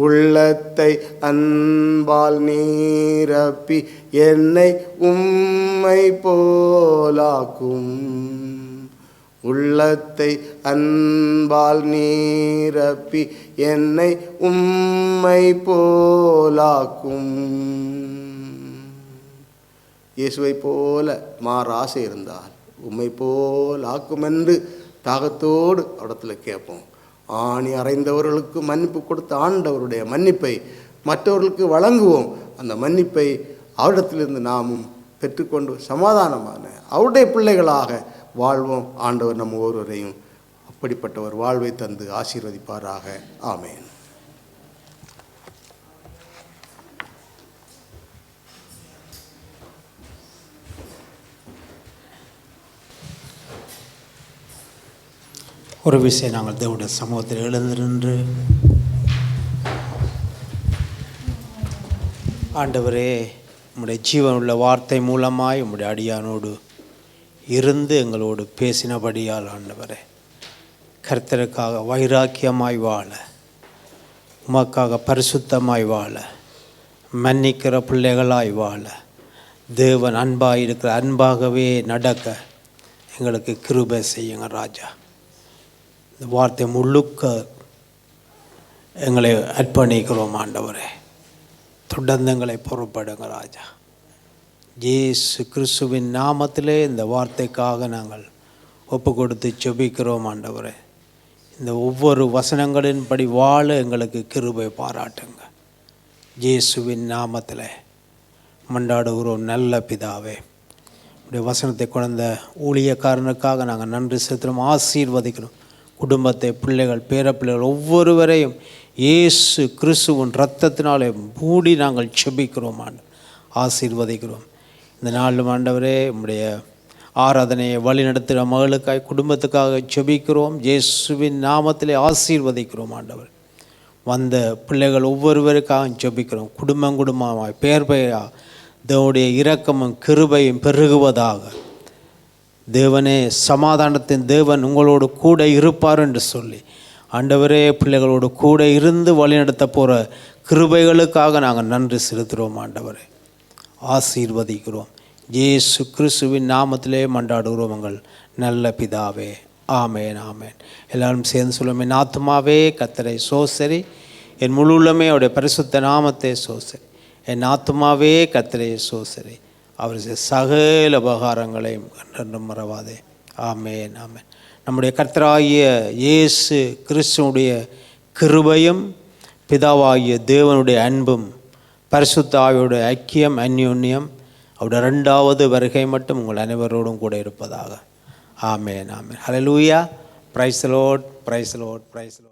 உள்ளத்தை அன்பால் நீரப்பி என்னை உம்மை போலாக்கும். உள்ளத்தை அன்பால் நீரப்பி என்னை உம்மை போலாக்கும். இயேசுவை போல மாற ஆசை இருந்தால் உம்மை போல் ஆக்கும் என்று தாகத்தோடு அவரிடத்துல கேட்போம். ஆணி அறைந்தவர்களுக்கு மன்னிப்பு கொடுத்த ஆண்டவருடைய மன்னிப்பை மற்றவர்களுக்கு வழங்குவோம். அந்த மன்னிப்பை அவரிடத்திலிருந்து நாமும் பெற்றுக்கொண்டு சமாதானமான அவருடைய பிள்ளைகளாக வாழ்வோம். ஆண்டவர் நம்ம ஒவ்வொருவரையும் அப்படிப்பட்ட ஒரு வாழ்வை தந்து ஆசீர்வதிப்பாராக. ஆமேன். ஒரு விஷயம் நாங்கள் தேவனுடைய சமூகத்தில் எழுந்திருந்து, ஆண்டவரே, உம்முடைய ஜீவன் உள்ள வார்த்தை மூலமாய் உம்முடைய அடியானோடு இருந்து எங்களோடு பேசினபடியால் ஆண்டவரே, கர்த்தருக்காக வைராக்கியமாய் வாழ, உமக்காக பரிசுத்தமாய் வாழ, மன்னிக்கிற பிள்ளைகளாய் வாழ, தேவன் அன்பாக இருக்கிற அன்பாகவே நடக்க எங்களுக்கு கிருபை செய்யுங்க ராஜா. இந்த வார்த்தை முழுக்க எங்களை அர்ப்பணிக்கிறோம் ஆண்டவரே. தொடர்ந்து எங்களை பொறுப்படுங்க ராஜா. இயேசு கிறிஸ்துவின் நாமத்திலே இந்த வார்த்தைக்காக நாங்கள் ஒப்பு கொடுத்து ஜெபிக்கிறோம் ஆண்டவரே. இந்த ஒவ்வொரு வசனங்களின்படி வாழ எங்களுக்கு கிருபை பாராட்டுங்க. இயேசுவின் நாமத்தில் மன்றாடுகிறோம் நல்ல பிதாவே. உடைய வசனத்தை கொண்ட ஊழியக்காரனுக்காக நாங்கள் நன்றி செலுத்துகிறோம், ஆசீர்வதிக்கிறோம். குடும்பத்தை, பிள்ளைகள், பேரப்பிள்ளைகள் ஒவ்வொருவரையும் இயேசு கிறிஸ்துவின் இரத்தத்தினாலே மூடி நாங்கள் ஜெபிக்கிறோம் ஆண்டு, ஆசீர்வதிக்கிறோம். இந்த நாளும் ஆண்டவரே, உம்முடைய ஆராதனையை வழி நடத்துகிற மகளுக்காய் குடும்பத்துக்காக ஜெபிக்கிறோம். இயேசுவின் நாமத்திலே ஆசீர்வதிக்கிறோம் ஆண்டவர். வந்த பிள்ளைகள் ஒவ்வொருவருக்காக ஜெபிக்கிறோம். குடும்பமாய் பேர் பெயராக தேவனுடைய இரக்கமும் கிருபையும் பெருகுவதாக. தேவனே, சமாதானத்தின் தேவன் உங்களோடு கூட இருப்பார் என்று சொல்லி ஆண்டவரே, பிள்ளைகளோடு கூட இருந்து வழிநடத்த போகிற கிருபைகளுக்காக நாங்கள் நன்றி செலுத்துகிறோம் ஆண்டவரே. ஆசீர்வதிக்கிறோம். இயேசு கிறிஸ்துவின் நாமத்திலே மன்றாடுகிறோம் எங்கள் நல்ல பிதாவே. ஆமேன், ஆமேன். எல்லாரும் சேர்ந்து சொல்லுவோம். என் ஆத்துமாவே கர்த்தரை சோசரி, என் முழு உள்ளமே அவருடைய பரிசுத்த நாமத்தை சோசரி. என் ஆத்துமாவே கர்த்தரை சோசரி, அவர் சகல உபகாரங்களையும் என்றும் மறவாதே. ஆமேன், ஆமேன். நம்முடைய கர்த்தராகிய இயேசு கிறிஸ்துவுடைய கிருபையும் பிதாவாகிய தேவனுடைய அன்பும் பரிசுத்த ஆவியுடைய ஐக்கியம், அந்யோன்யம், அவருடைய 2வது வருகை மட்டும் உங்கள் அனைவரோடும் கூட இருப்பதாக. ஆமேன், ஆமேன். ஹல்லேலூயா. Praise the Lord, praise the Lord, praise the Lord.